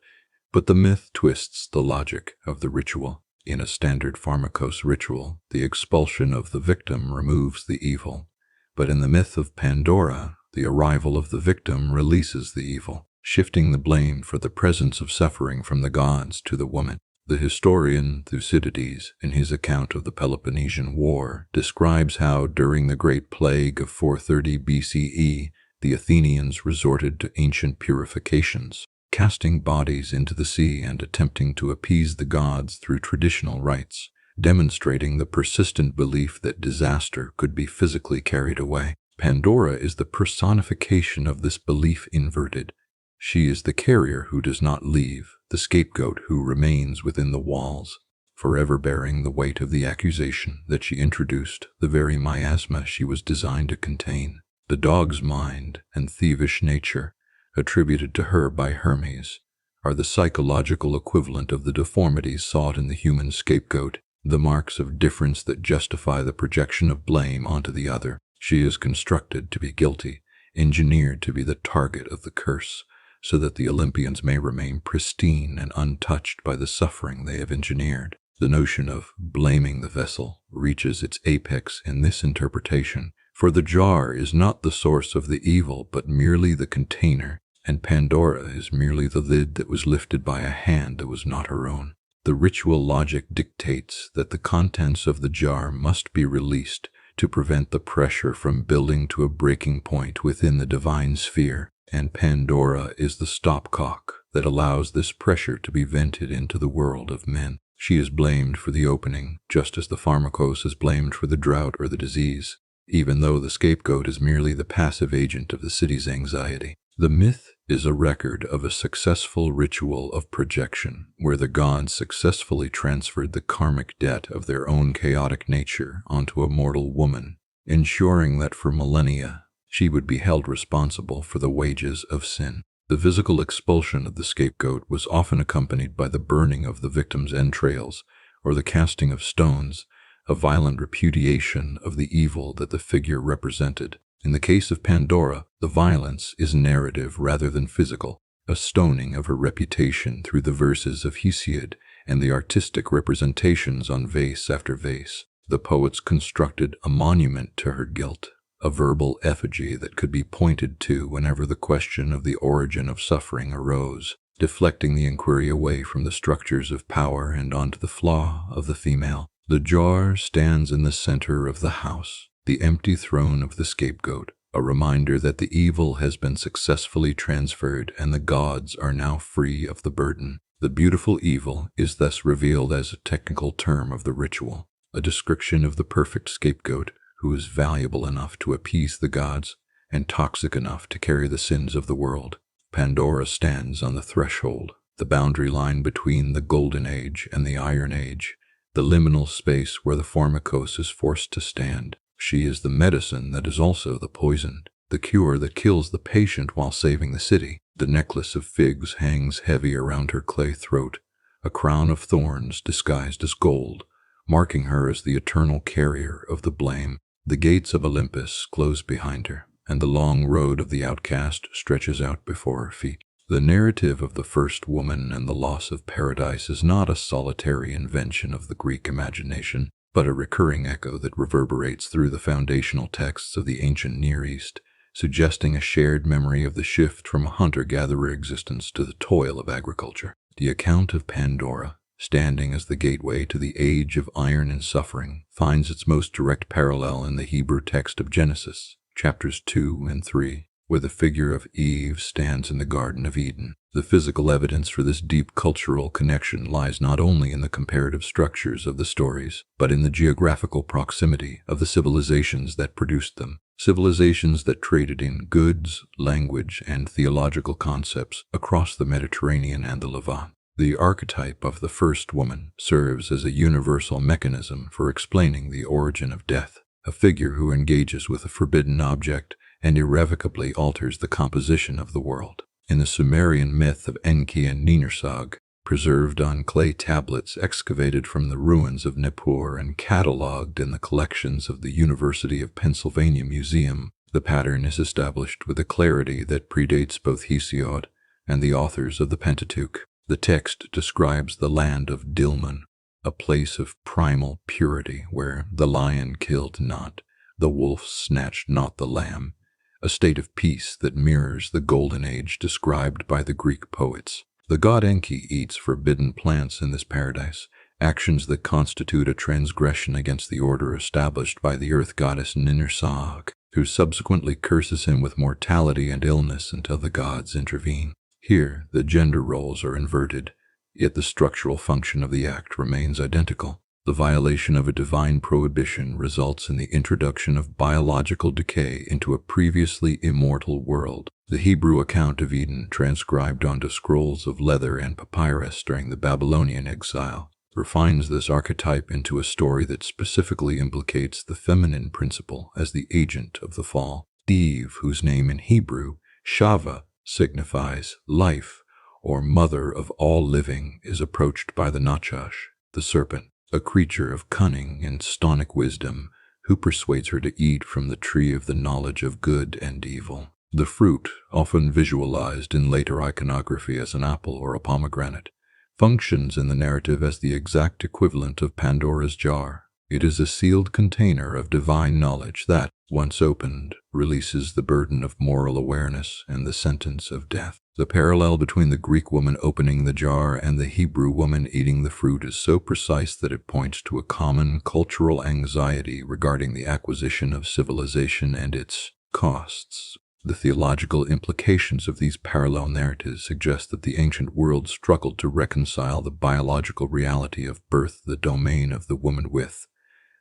But the myth twists the logic of the ritual. In a standard pharmakos ritual, the expulsion of the victim removes the evil, but in the myth of Pandora, the arrival of the victim releases the evil, shifting the blame for the presence of suffering from the gods to the woman. The historian Thucydides, in his account of the Peloponnesian War, describes how during the Great Plague of 430 BCE, the Athenians resorted to ancient purifications, casting bodies into the sea and attempting to appease the gods through traditional rites, demonstrating the persistent belief that disaster could be physically carried away. Pandora is the personification of this belief inverted. She is the carrier who does not leave, the scapegoat who remains within the walls. forever bearing the weight of the accusation that she introduced the very miasma she was designed to contain. The dog's mind and thievish nature, attributed to her by Hermes, are the psychological equivalent of the deformities sought in the human scapegoat, the marks of difference that justify the projection of blame onto the other. She is constructed to be guilty, engineered to be the target of the curse, so that the Olympians may remain pristine and untouched by the suffering they have engineered. The notion of blaming the vessel reaches its apex in this interpretation, for the jar is not the source of the evil but merely the container, and Pandora is merely the lid that was lifted by a hand that was not her own. The ritual logic dictates that the contents of the jar must be released to prevent the pressure from building to a breaking point within the divine sphere, and Pandora is the stopcock that allows this pressure to be vented into the world of men. She is blamed for the opening, just as the pharmakos is blamed for the drought or the disease, even though the scapegoat is merely the passive agent of the city's anxiety. The myth is a record of a successful ritual of projection, where the gods successfully transferred the karmic debt of their own chaotic nature onto a mortal woman, ensuring that for millennia she would be held responsible for the wages of sin. The physical expulsion of the scapegoat was often accompanied by the burning of the victim's entrails or the casting of stones, a violent repudiation of the evil that the figure represented. In the case of Pandora, the violence is narrative rather than physical, a stoning of her reputation through the verses of Hesiod and the artistic representations on vase after vase. The poets constructed a monument to her guilt, a verbal effigy that could be pointed to whenever the question of the origin of suffering arose, deflecting the inquiry away from the structures of power and onto the flaw of the female. The jar stands in the center of the house, the empty throne of the scapegoat, a reminder that the evil has been successfully transferred and the gods are now free of the burden. The beautiful evil is thus revealed as a technical term of the ritual, a description of the perfect scapegoat who is valuable enough to appease the gods and toxic enough to carry the sins of the world. Pandora stands on the threshold, the boundary line between the Golden Age and the Iron Age, the liminal space where the pharmakos is forced to stand. She is the medicine that is also the poison, the cure that kills the patient while saving the city. The necklace of figs hangs heavy around her clay throat, a crown of thorns disguised as gold, marking her as the eternal carrier of the blame. The gates of Olympus close behind her, and the long road of the outcast stretches out before her feet. The narrative of the first woman and the loss of paradise is not a solitary invention of the Greek imagination, but a recurring echo that reverberates through the foundational texts of the ancient Near East, suggesting a shared memory of the shift from a hunter-gatherer existence to the toil of agriculture. The account of Pandora, standing as the gateway to the age of iron and suffering, finds its most direct parallel in the Hebrew text of Genesis, chapters 2 and 3, where the figure of Eve stands in the Garden of Eden. The physical evidence for this deep cultural connection lies not only in the comparative structures of the stories, but in the geographical proximity of the civilizations that produced them, civilizations that traded in goods, language, and theological concepts across the Mediterranean and the Levant. The archetype of the first woman serves as a universal mechanism for explaining the origin of death, a figure who engages with a forbidden object and irrevocably alters the composition of the world. In the Sumerian myth of Enki and Ninursag, preserved on clay tablets excavated from the ruins of Nippur and catalogued in the collections of the University of Pennsylvania Museum, the pattern is established with a clarity that predates both Hesiod and the authors of the Pentateuch. The text describes the land of Dilmun, a place of primal purity where the lion killed not, the wolf snatched not the lamb, a state of peace that mirrors the Golden Age described by the Greek poets. The god Enki eats forbidden plants in this paradise, actions that constitute a transgression against the order established by the earth goddess Ninursag, who subsequently curses him with mortality and illness until the gods intervene. Here, the gender roles are inverted, yet the structural function of the act remains identical. The violation of a divine prohibition results in the introduction of biological decay into a previously immortal world. The Hebrew account of Eden, transcribed onto scrolls of leather and papyrus during the Babylonian exile, refines this archetype into a story that specifically implicates the feminine principle as the agent of the fall. Eve, whose name in Hebrew, Shava, signifies life, or mother of all living, is approached by the Nachash, the serpent, a creature of cunning and stonic wisdom, who persuades her to eat from the tree of the knowledge of good and evil. The fruit, often visualized in later iconography as an apple or a pomegranate, functions in the narrative as the exact equivalent of Pandora's jar. It is a sealed container of divine knowledge that, once opened, releases the burden of moral awareness and the sentence of death. The parallel between the Greek woman opening the jar and the Hebrew woman eating the fruit is so precise that it points to a common cultural anxiety regarding the acquisition of civilization and its costs. The theological implications of these parallel narratives suggest that the ancient world struggled to reconcile the biological reality of birth, the domain of the woman, with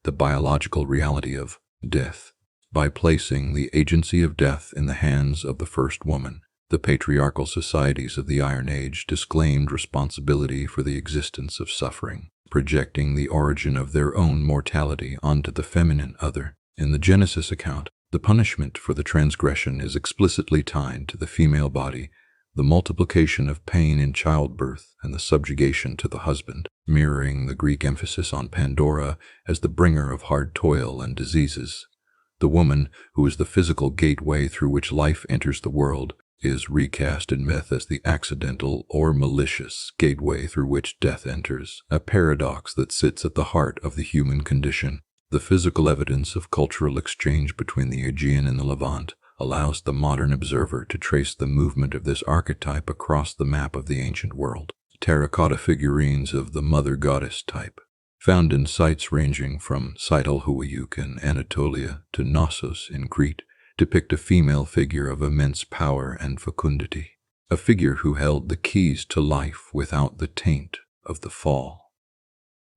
the biological reality of death. By placing the agency of death in the hands of the first woman, the patriarchal societies of the Iron Age disclaimed responsibility for the existence of suffering, projecting the origin of their own mortality onto the feminine other. In the Genesis account, the punishment for the transgression is explicitly tied to the female body, the multiplication of pain in childbirth and the subjugation to the husband, mirroring the Greek emphasis on Pandora as the bringer of hard toil and diseases. The woman, who is the physical gateway through which life enters the world, is recast in myth as the accidental or malicious gateway through which death enters, a paradox that sits at the heart of the human condition. The physical evidence of cultural exchange between the Aegean and the Levant allows the modern observer to trace the movement of this archetype across the map of the ancient world. Terracotta figurines of the mother goddess type, found in sites ranging from Saital-Huyuk in Anatolia to Knossos in Crete, depict a female figure of immense power and fecundity, a figure who held the keys to life without the taint of the fall.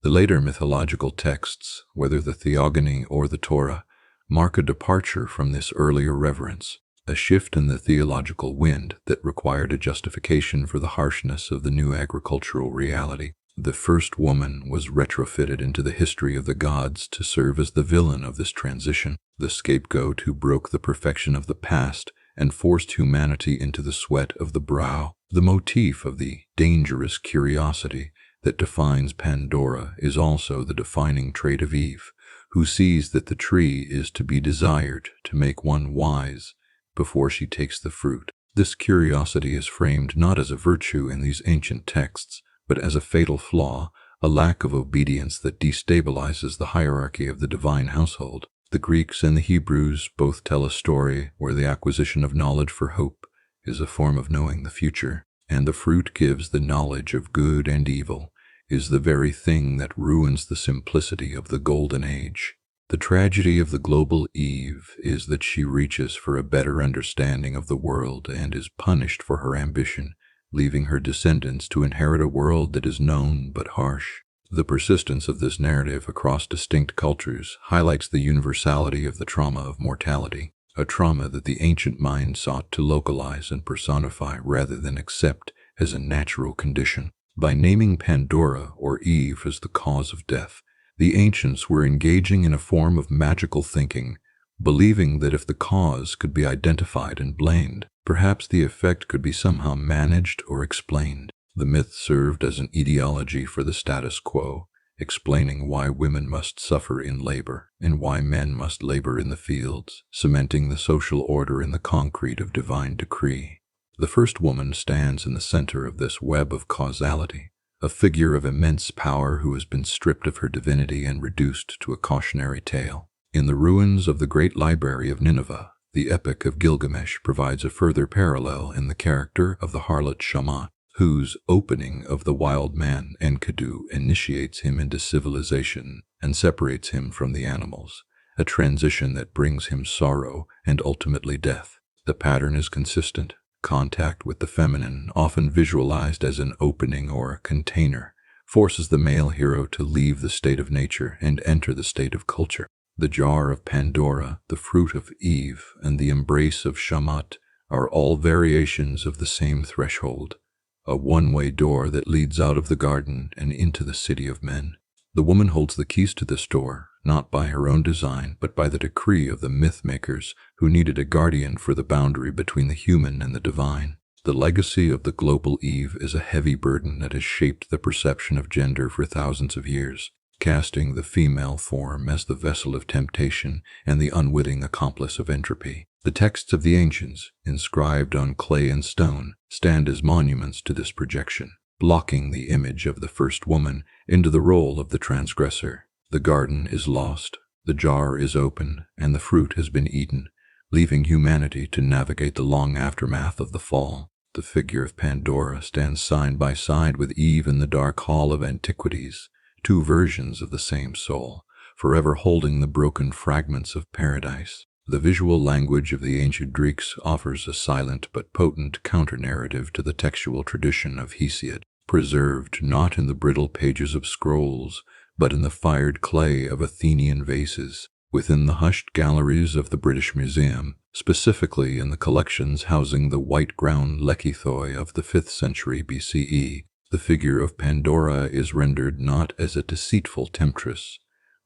The later mythological texts, whether the Theogony or the Torah, mark a departure from this earlier reverence, a shift in the theological wind that required a justification for the harshness of the new agricultural reality. The first woman was retrofitted into the history of the gods to serve as the villain of this transition, the scapegoat who broke the perfection of the past and forced humanity into the sweat of the brow. The motif of the dangerous curiosity that defines Pandora is also the defining trait of Eve, who sees that the tree is to be desired to make one wise before she takes the fruit. This curiosity is framed not as a virtue in these ancient texts, but as a fatal flaw, a lack of obedience that destabilizes the hierarchy of the divine household. The Greeks and the Hebrews both tell a story where the acquisition of knowledge for hope is a form of knowing the future, and the fruit gives the knowledge of good and evil, is the very thing that ruins the simplicity of the Golden Age. The tragedy of the global Eve is that she reaches for a better understanding of the world and is punished for her ambition, leaving her descendants to inherit a world that is known but harsh. The persistence of this narrative across distinct cultures highlights the universality of the trauma of mortality, a trauma that the ancient mind sought to localize and personify rather than accept as a natural condition. By naming Pandora or Eve as the cause of death, the ancients were engaging in a form of magical thinking, believing that if the cause could be identified and blamed, perhaps the effect could be somehow managed or explained. The myth served as an etiology for the status quo, explaining why women must suffer in labor and why men must labor in the fields, cementing the social order in the concrete of divine decree. The first woman stands in the center of this web of causality, a figure of immense power who has been stripped of her divinity and reduced to a cautionary tale. In the ruins of the great library of Nineveh, the Epic of Gilgamesh provides a further parallel in the character of the harlot Shamat, whose opening of the wild man Enkidu initiates him into civilization and separates him from the animals, a transition that brings him sorrow and ultimately death. The pattern is consistent. Contact with the feminine, often visualized as an opening or a container, forces the male hero to leave the state of nature and enter the state of culture. The jar of Pandora, the fruit of Eve, and the embrace of Shamat are all variations of the same threshold, a one-way door that leads out of the garden and into the city of men. The woman holds the keys to this door, not by her own design, but by the decree of the myth-makers who needed a guardian for the boundary between the human and the divine. The legacy of the global Eve is a heavy burden that has shaped the perception of gender for thousands of years, casting the female form as the vessel of temptation and the unwitting accomplice of entropy. The texts of the ancients, inscribed on clay and stone, stand as monuments to this projection, blocking the image of the first woman into the role of the transgressor. The garden is lost, the jar is open, and the fruit has been eaten, leaving humanity to navigate the long aftermath of the fall. The figure of Pandora stands side by side with Eve in the dark hall of antiquities, two versions of the same soul, forever holding the broken fragments of paradise. The visual language of the ancient Greeks offers a silent but potent counter-narrative to the textual tradition of Hesiod, preserved not in the brittle pages of scrolls, but in the fired clay of Athenian vases. Within the hushed galleries of the British Museum, specifically in the collections housing the white-ground lekythoi of the 5th century BCE, the figure of Pandora is rendered not as a deceitful temptress,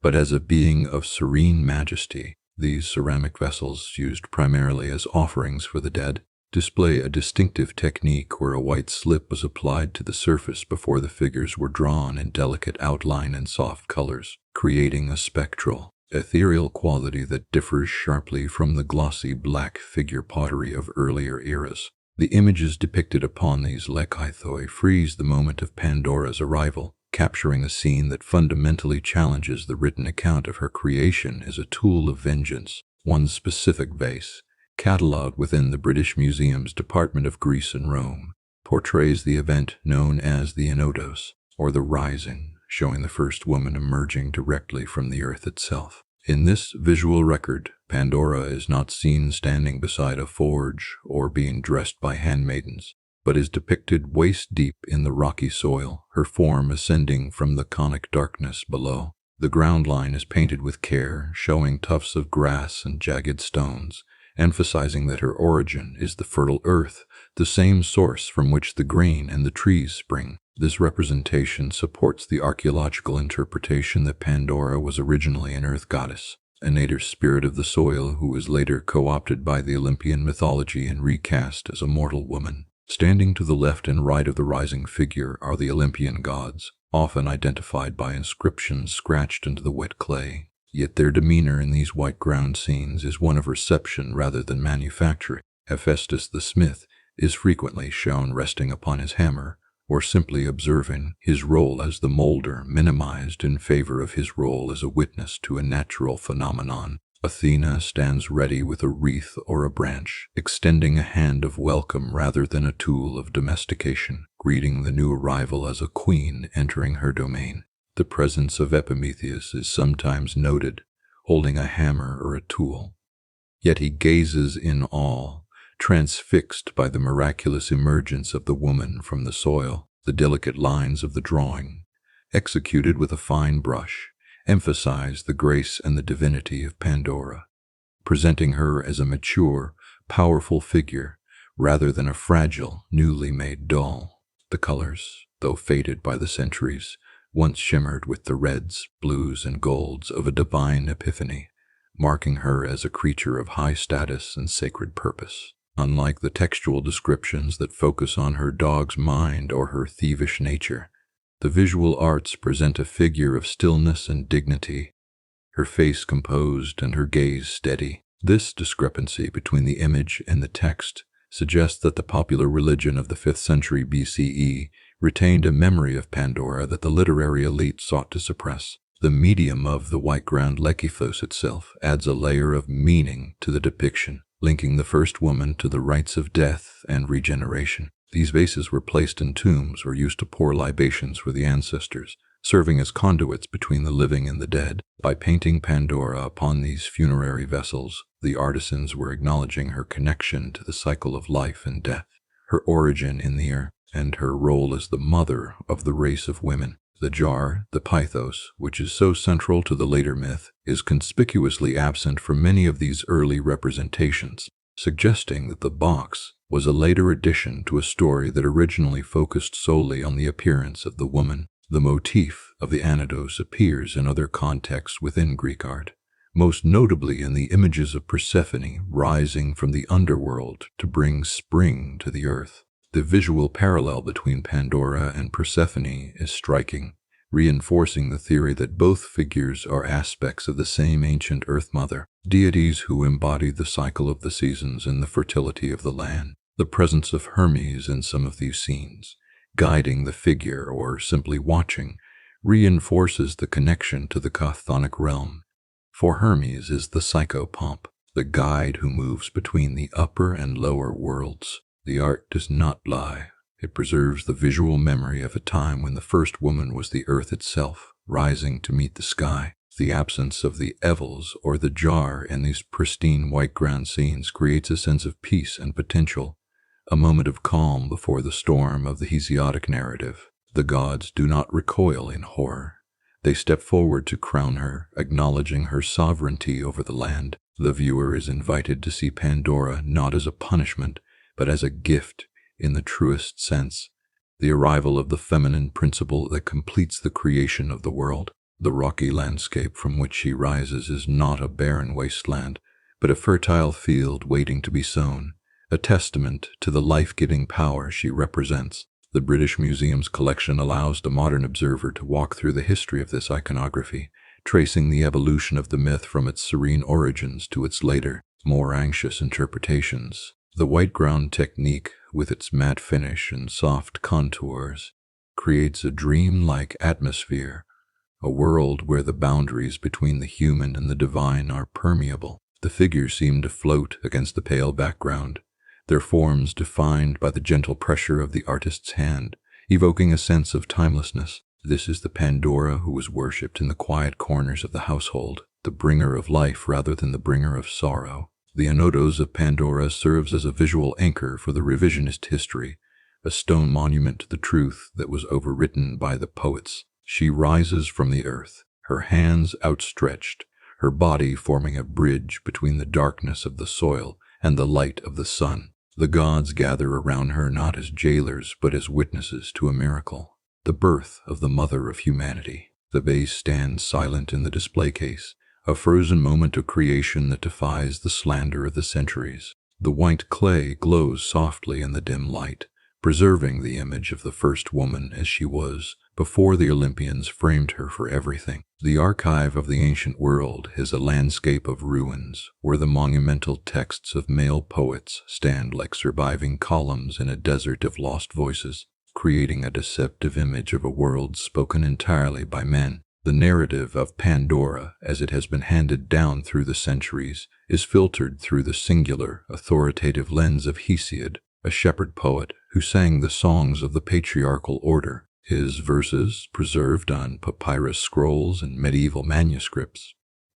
but as a being of serene majesty. These ceramic vessels, used primarily as offerings for the dead, display a distinctive technique where a white slip was applied to the surface before the figures were drawn in delicate outline and soft colors, creating a spectral, ethereal quality that differs sharply from the glossy black figure pottery of earlier eras. The images depicted upon these lekythoi freeze the moment of Pandora's arrival, capturing a scene that fundamentally challenges the written account of her creation as a tool of vengeance. One specific vase, catalogued within the British Museum's Department of Greece and Rome, portrays the event known as the Enodos, or the Rising, showing the first woman emerging directly from the earth itself. In this visual record, Pandora is not seen standing beside a forge or being dressed by handmaidens, but is depicted waist-deep in the rocky soil, her form ascending from the conic darkness below. The ground line is painted with care, showing tufts of grass and jagged stones, emphasizing that her origin is the fertile earth, the same source from which the grain and the trees spring. This representation supports the archaeological interpretation that Pandora was originally an earth goddess, a native spirit of the soil who was later co-opted by the Olympian mythology and recast as a mortal woman. Standing to the left and right of the rising figure are the Olympian gods, often identified by inscriptions scratched into the wet clay. Yet their demeanor in these white ground scenes is one of reception rather than manufacturing. Hephaestus the smith is frequently shown resting upon his hammer, or simply observing, his role as the molder minimized in favor of his role as a witness to a natural phenomenon. Athena stands ready with a wreath or a branch, extending a hand of welcome rather than a tool of domestication, greeting the new arrival as a queen entering her domain. The presence of Epimetheus is sometimes noted, holding a hammer or a tool. Yet he gazes in awe, transfixed by the miraculous emergence of the woman from the soil. The delicate lines of the drawing, executed with a fine brush, emphasize the grace and the divinity of Pandora, presenting her as a mature, powerful figure rather than a fragile, newly made doll. The colors, though faded by the centuries, once shimmered with the reds, blues, and golds of a divine epiphany, marking her as a creature of high status and sacred purpose. Unlike the textual descriptions that focus on her dog's mind or her thievish nature, the visual arts present a figure of stillness and dignity, her face composed and her gaze steady. This discrepancy between the image and the text suggests that the popular religion of the 5th century BCE retained a memory of Pandora that the literary elite sought to suppress. The medium of the white-ground lekythos itself adds a layer of meaning to the depiction, linking the first woman to the rites of death and regeneration. These vases were placed in tombs or used to pour libations for the ancestors, serving as conduits between the living and the dead. By painting Pandora upon these funerary vessels, the artisans were acknowledging her connection to the cycle of life and death, her origin in the earth, and her role as the mother of the race of women. The jar, the Pithos, which is so central to the later myth, is conspicuously absent from many of these early representations. suggesting that the box was a later addition to a story that originally focused solely on the appearance of the woman. The motif of the Anados appears in other contexts within Greek art, most notably in the images of Persephone rising from the underworld to bring spring to the earth. The visual parallel between Pandora and Persephone is striking, reinforcing the theory that both figures are aspects of the same ancient Earth Mother, deities who embody the cycle of the seasons and the fertility of the land. The presence of Hermes in some of these scenes, guiding the figure or simply watching, reinforces the connection to the chthonic realm. For Hermes is the psychopomp, the guide who moves between the upper and lower worlds. The art does not lie. It preserves the visual memory of a time when the first woman was the earth itself, rising to meet the sky. The absence of the evils or the jar in these pristine white ground scenes creates a sense of peace and potential, a moment of calm before the storm of the Hesiodic narrative. The gods do not recoil in horror. They step forward to crown her, acknowledging her sovereignty over the land. The viewer is invited to see Pandora not as a punishment, but as a gift in the truest sense, the arrival of the feminine principle that completes the creation of the world. The rocky landscape from which she rises is not a barren wasteland, but a fertile field waiting to be sown, a testament to the life-giving power she represents. The British Museum's collection allows the modern observer to walk through the history of this iconography, tracing the evolution of the myth from its serene origins to its later, more anxious interpretations. The white ground technique, with its matte finish and soft contours, creates a dream-like atmosphere, a world where the boundaries between the human and the divine are permeable. The figures seem to float against the pale background, their forms defined by the gentle pressure of the artist's hand, evoking a sense of timelessness. This is the Pandora who was worshipped in the quiet corners of the household, the bringer of life rather than the bringer of sorrow. The Anados of Pandora serves as a visual anchor for the revisionist history, a stone monument to the truth that was overwritten by the poets. She rises from the earth, her hands outstretched, her body forming a bridge between the darkness of the soil and the light of the sun. The gods gather around her not as jailers but as witnesses to a miracle, the birth of the mother of humanity. The vase stands silent in the display case, a frozen moment of creation that defies the slander of the centuries. The white clay glows softly in the dim light, preserving the image of the first woman as she was before the Olympians framed her for everything. The archive of the ancient world is a landscape of ruins, where the monumental texts of male poets stand like surviving columns in a desert of lost voices, creating a deceptive image of a world spoken entirely by men. The narrative of Pandora, as it has been handed down through the centuries, is filtered through the singular, authoritative lens of Hesiod, a shepherd poet who sang the songs of the patriarchal order. His verses, preserved on papyrus scrolls and medieval manuscripts,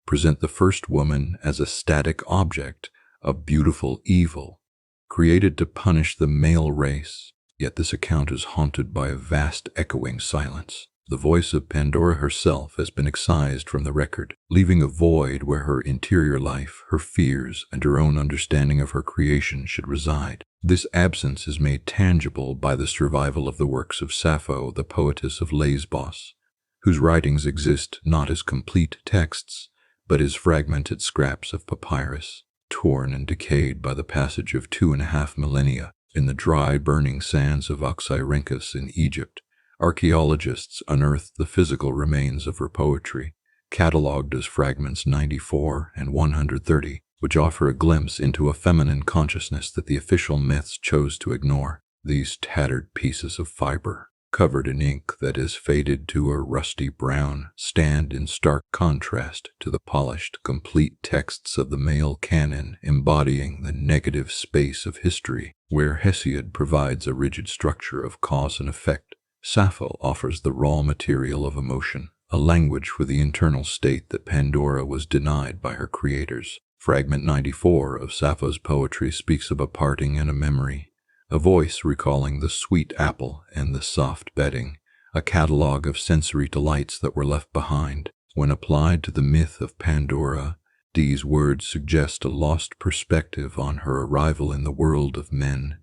present the first woman as a static object, a beautiful evil, created to punish the male race. Yet this account is haunted by a vast echoing silence. The voice of Pandora herself has been excised from the record, leaving a void where her interior life, her fears, and her own understanding of her creation should reside. This absence is made tangible by the survival of the works of Sappho, the poetess of Lesbos, whose writings exist not as complete texts, but as fragmented scraps of papyrus, torn and decayed by the passage of 2.5 millennia. In the dry, burning sands of Oxyrhynchus in Egypt, archaeologists unearthed the physical remains of her poetry, catalogued as fragments 94 and 130, which offer a glimpse into a feminine consciousness that the official myths chose to ignore. These tattered pieces of fiber, covered in ink that is faded to a rusty brown, stand in stark contrast to the polished, complete texts of the male canon embodying the negative space of history, where Hesiod provides a rigid structure of cause and effect. Sappho offers the raw material of emotion, a language for the internal state that Pandora was denied by her creators. Fragment 94 of Sappho's poetry speaks of a parting and a memory, a voice recalling the sweet apple and the soft bedding, a catalogue of sensory delights that were left behind. When applied to the myth of Pandora, These words suggest a lost perspective on her arrival in the world of men,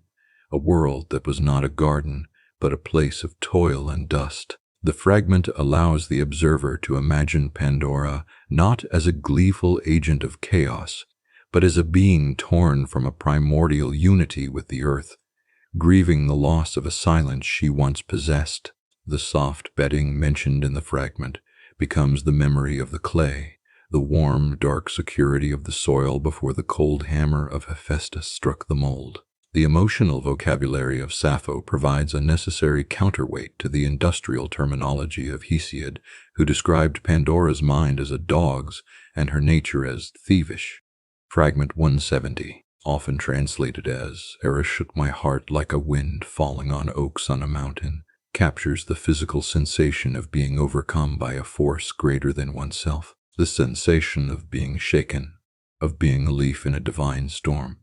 a world that was not a garden, but a place of toil and dust. The fragment allows the observer to imagine Pandora not as a gleeful agent of chaos, but as a being torn from a primordial unity with the earth, grieving the loss of a silence she once possessed. The soft bedding mentioned in the fragment becomes the memory of the clay, the warm, dark security of the soil before the cold hammer of Hephaestus struck the mold. The emotional vocabulary of Sappho provides a necessary counterweight to the industrial terminology of Hesiod, who described Pandora's mind as a dog's and her nature as thievish. Fragment 170, often translated as "Eris shook my heart like a wind falling on oaks on a mountain," captures the physical sensation of being overcome by a force greater than oneself, the sensation of being shaken, of being a leaf in a divine storm.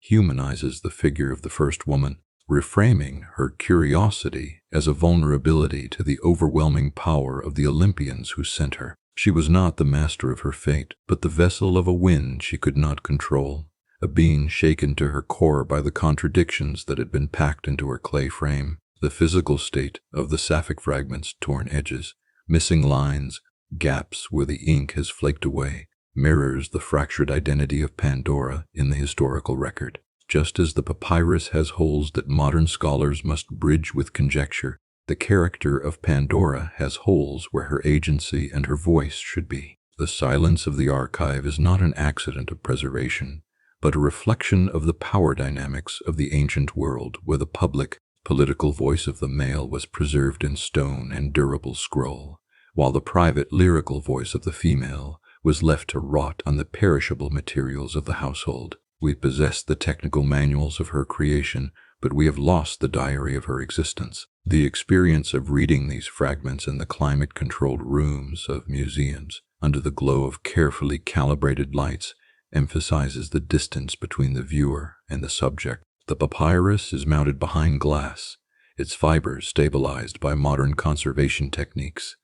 Humanizes the figure of the first woman, reframing her curiosity as a vulnerability to the overwhelming power of the Olympians who sent her. She was not the master of her fate, but the vessel of a wind she could not control, a being shaken to her core by the contradictions that had been packed into her clay frame. The physical state of the Sapphic fragments, torn edges, missing lines, gaps where the ink has flaked away, mirrors the fractured identity of Pandora in the historical record. Just as the papyrus has holes that modern scholars must bridge with conjecture, the character of Pandora has holes where her agency and her voice should be. The silence of the archive is not an accident of preservation, but a reflection of the power dynamics of the ancient world, where the public, political voice of the male was preserved in stone and durable scroll, while the private, lyrical voice of the female was left to rot on the perishable materials of the household. We possess the technical manuals of her creation, but we have lost the diary of her existence. The experience of reading these fragments in the climate-controlled rooms of museums, under the glow of carefully calibrated lights, emphasizes the distance between the viewer and the subject. The papyrus is mounted behind glass, its fibers stabilized by modern conservation techniques,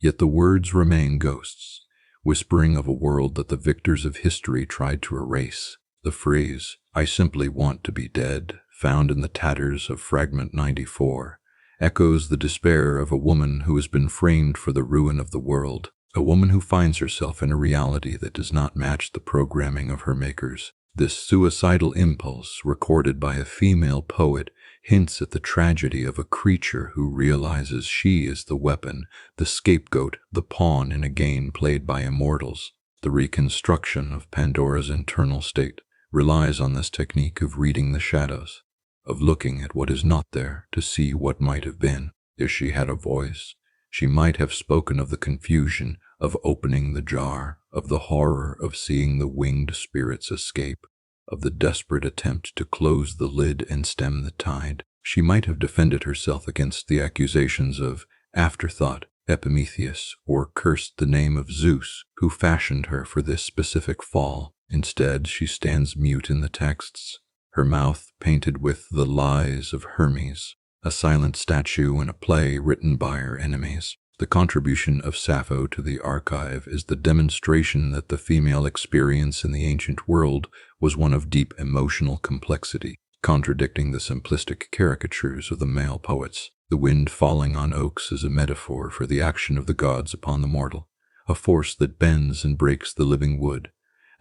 yet the words remain ghosts, whispering of a world that the victors of history tried to erase. The phrase, "I simply want to be dead," found in the tatters of Fragment 94, echoes the despair of a woman who has been framed for the ruin of the world, a woman who finds herself in a reality that does not match the programming of her makers. This suicidal impulse, recorded by a female poet, hints at the tragedy of a creature who realizes she is the weapon, the scapegoat, the pawn in a game played by immortals. The reconstruction of Pandora's internal state relies on this technique of reading the shadows, of looking at what is not there to see what might have been. If she had a voice, she might have spoken of the confusion of opening the jar, of the horror of seeing the winged spirits escape, of the desperate attempt to close the lid and stem the tide. She might have defended herself against the accusations of afterthought, Epimetheus, or cursed the name of Zeus, who fashioned her for this specific fall. Instead, she stands mute in the texts, her mouth painted with the lies of Hermes, a silent statue in a play written by her enemies. The contribution of Sappho to the archive is the demonstration that the female experience in the ancient world was one of deep emotional complexity, contradicting the simplistic caricatures of the male poets. The wind falling on oaks is a metaphor for the action of the gods upon the mortal, a force that bends and breaks the living wood,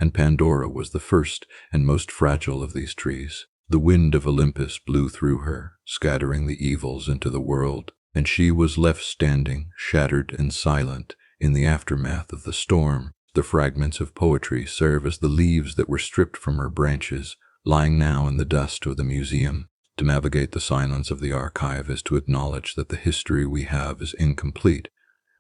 and Pandora was the first and most fragile of these trees. The wind of Olympus blew through her, scattering the evils into the world, and she was left standing, shattered and silent, in the aftermath of the storm. The fragments of poetry serve as the leaves that were stripped from her branches, lying now in the dust of the museum. To navigate the silence of the archive is to acknowledge that the history we have is incomplete,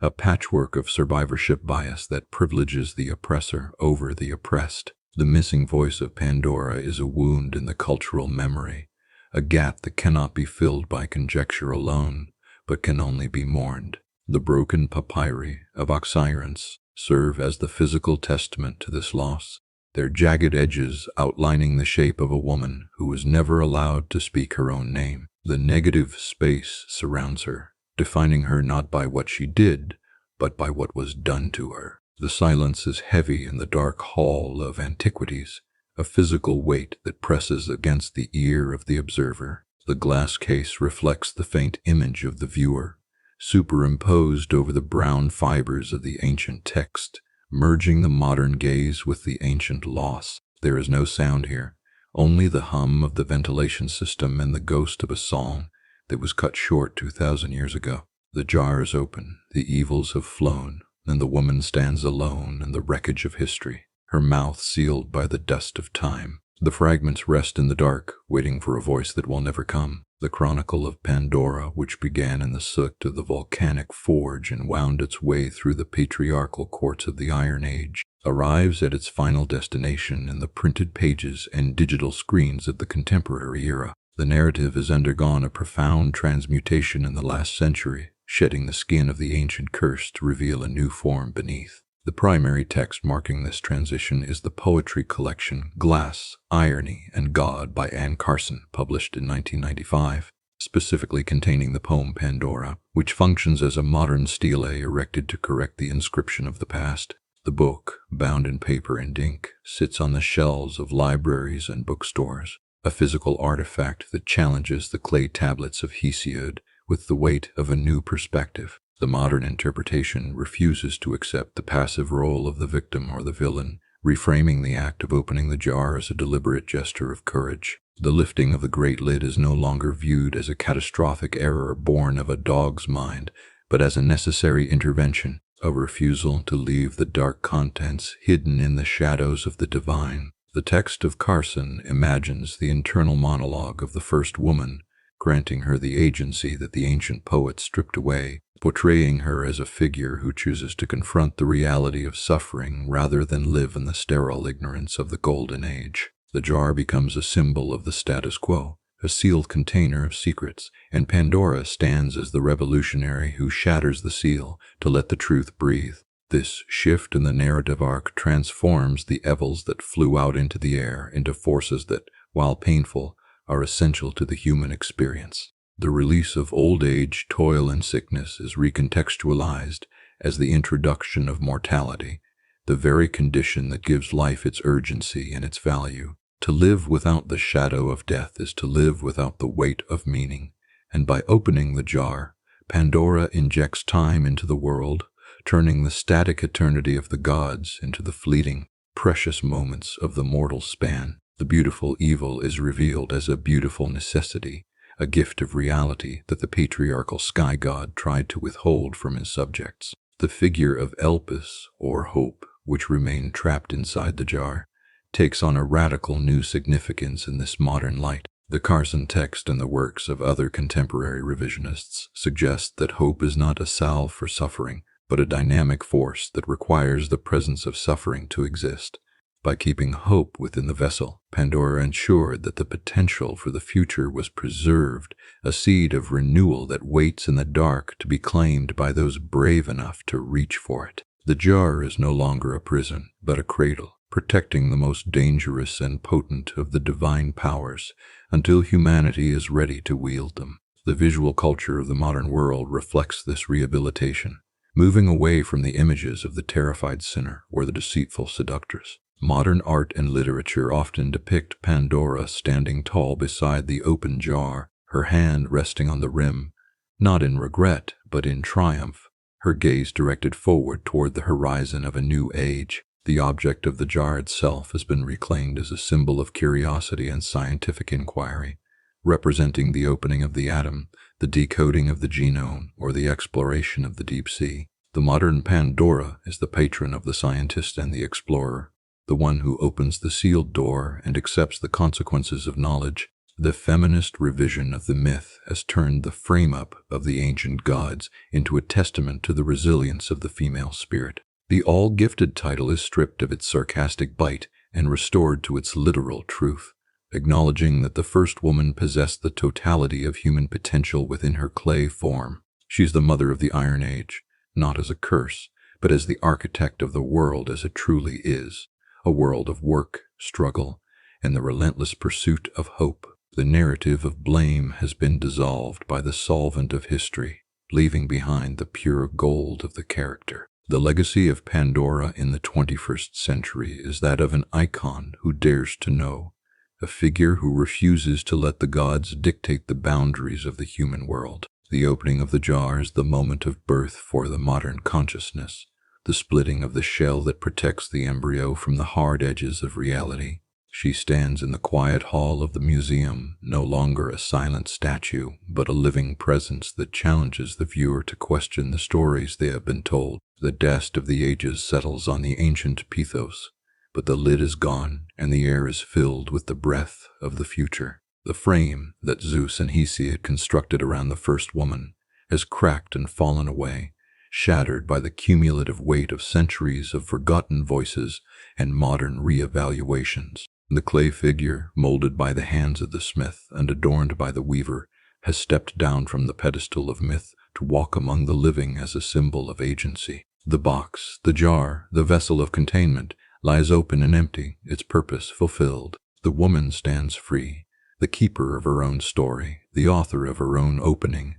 a patchwork of survivorship bias that privileges the oppressor over the oppressed. The missing voice of Pandora is a wound in the cultural memory, a gap that cannot be filled by conjecture alone, but can only be mourned. The broken papyri of Archivist serve as the physical testament to this loss, their jagged edges outlining the shape of a woman who was never allowed to speak her own name. The negative space surrounds her, defining her not by what she did, but by what was done to her. The silence is heavy in the dark hall of antiquities, a physical weight that presses against the ear of the observer. The glass case reflects the faint image of the viewer, superimposed over the brown fibers of the ancient text, merging the modern gaze with the ancient loss. There is no sound here, only the hum of the ventilation system and the ghost of a song that was cut short 2,000 years ago. The jar is open, the evils have flown, and the woman stands alone in the wreckage of history, her mouth sealed by the dust of time. The fragments rest in the dark, waiting for a voice that will never come. The chronicle of Pandora, which began in the soot of the volcanic forge and wound its way through the patriarchal courts of the Iron Age, arrives at its final destination in the printed pages and digital screens of the contemporary era. The narrative has undergone a profound transmutation in the last century, shedding the skin of the ancient curse to reveal a new form beneath. The primary text marking this transition is the poetry collection Glass, Irony, and God by Anne Carson, published in 1995, specifically containing the poem Pandora, which functions as a modern stele erected to correct the inscription of the past. The book, bound in paper and ink, sits on the shelves of libraries and bookstores, a physical artifact that challenges the clay tablets of Hesiod with the weight of a new perspective. The modern interpretation refuses to accept the passive role of the victim or the villain, reframing the act of opening the jar as a deliberate gesture of courage. The lifting of the great lid is no longer viewed as a catastrophic error born of a dog's mind, but as a necessary intervention, a refusal to leave the dark contents hidden in the shadows of the divine. The text of Carson imagines the internal monologue of the first woman, granting her the agency that the ancient poets stripped away, portraying her as a figure who chooses to confront the reality of suffering rather than live in the sterile ignorance of the Golden Age. The jar becomes a symbol of the status quo, a sealed container of secrets, and Pandora stands as the revolutionary who shatters the seal to let the truth breathe. This shift in the narrative arc transforms the evils that flew out into the air into forces that, while painful, are essential to the human experience. The release of old age, toil, and sickness is recontextualized as the introduction of mortality, the very condition that gives life its urgency and its value. To live without the shadow of death is to live without the weight of meaning, and by opening the jar, Pandora injects time into the world, turning the static eternity of the gods into the fleeting, precious moments of the mortal span. The beautiful evil is revealed as a beautiful necessity, a gift of reality that the patriarchal sky god tried to withhold from his subjects. The figure of Elpis, or Hope, which remained trapped inside the jar, takes on a radical new significance in this modern light. The Carson text and the works of other contemporary revisionists suggest that hope is not a salve for suffering, but a dynamic force that requires the presence of suffering to exist. By keeping hope within the vessel, Pandora ensured that the potential for the future was preserved, a seed of renewal that waits in the dark to be claimed by those brave enough to reach for it. The jar is no longer a prison, but a cradle, protecting the most dangerous and potent of the divine powers until humanity is ready to wield them. The visual culture of the modern world reflects this rehabilitation, moving away from the images of the terrified sinner or the deceitful seductress. Modern art and literature often depict Pandora standing tall beside the open jar, her hand resting on the rim, not in regret, but in triumph, her gaze directed forward toward the horizon of a new age. The object of the jar itself has been reclaimed as a symbol of curiosity and scientific inquiry, representing the opening of the atom, the decoding of the genome, or the exploration of the deep sea. The modern Pandora is the patron of the scientist and the explorer, the one who opens the sealed door and accepts the consequences of knowledge. The feminist revision of the myth has turned the frame-up of the ancient gods into a testament to the resilience of the female spirit. The all-gifted title is stripped of its sarcastic bite and restored to its literal truth, acknowledging that the first woman possessed the totality of human potential within her clay form. She's the mother of the Iron Age, not as a curse, but as the architect of the world as it truly is, a world of work, struggle, and the relentless pursuit of hope. The narrative of blame has been dissolved by the solvent of history, leaving behind the pure gold of the character. The legacy of Pandora in the 21st century is that of an icon who dares to know, a figure who refuses to let the gods dictate the boundaries of the human world. The opening of the jar is the moment of birth for the modern consciousness, the splitting of the shell that protects the embryo from the hard edges of reality. She stands in the quiet hall of the museum, no longer a silent statue, but a living presence that challenges the viewer to question the stories they have been told. The dust of the ages settles on the ancient Pithos, but the lid is gone and the air is filled with the breath of the future. The frame that Zeus and Hesiod constructed around the first woman has cracked and fallen away, shattered by the cumulative weight of centuries of forgotten voices and modern re-evaluations. The clay figure, molded by the hands of the smith and adorned by the weaver, has stepped down from the pedestal of myth to walk among the living as a symbol of agency. The box, the jar, the vessel of containment lies open and empty, its purpose fulfilled. The woman stands free, the keeper of her own story, the author of her own opening.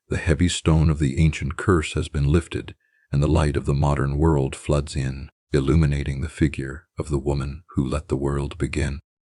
The heavy stone of the ancient curse has been lifted, and the light of the modern world floods in, illuminating the figure of the woman who let the world begin.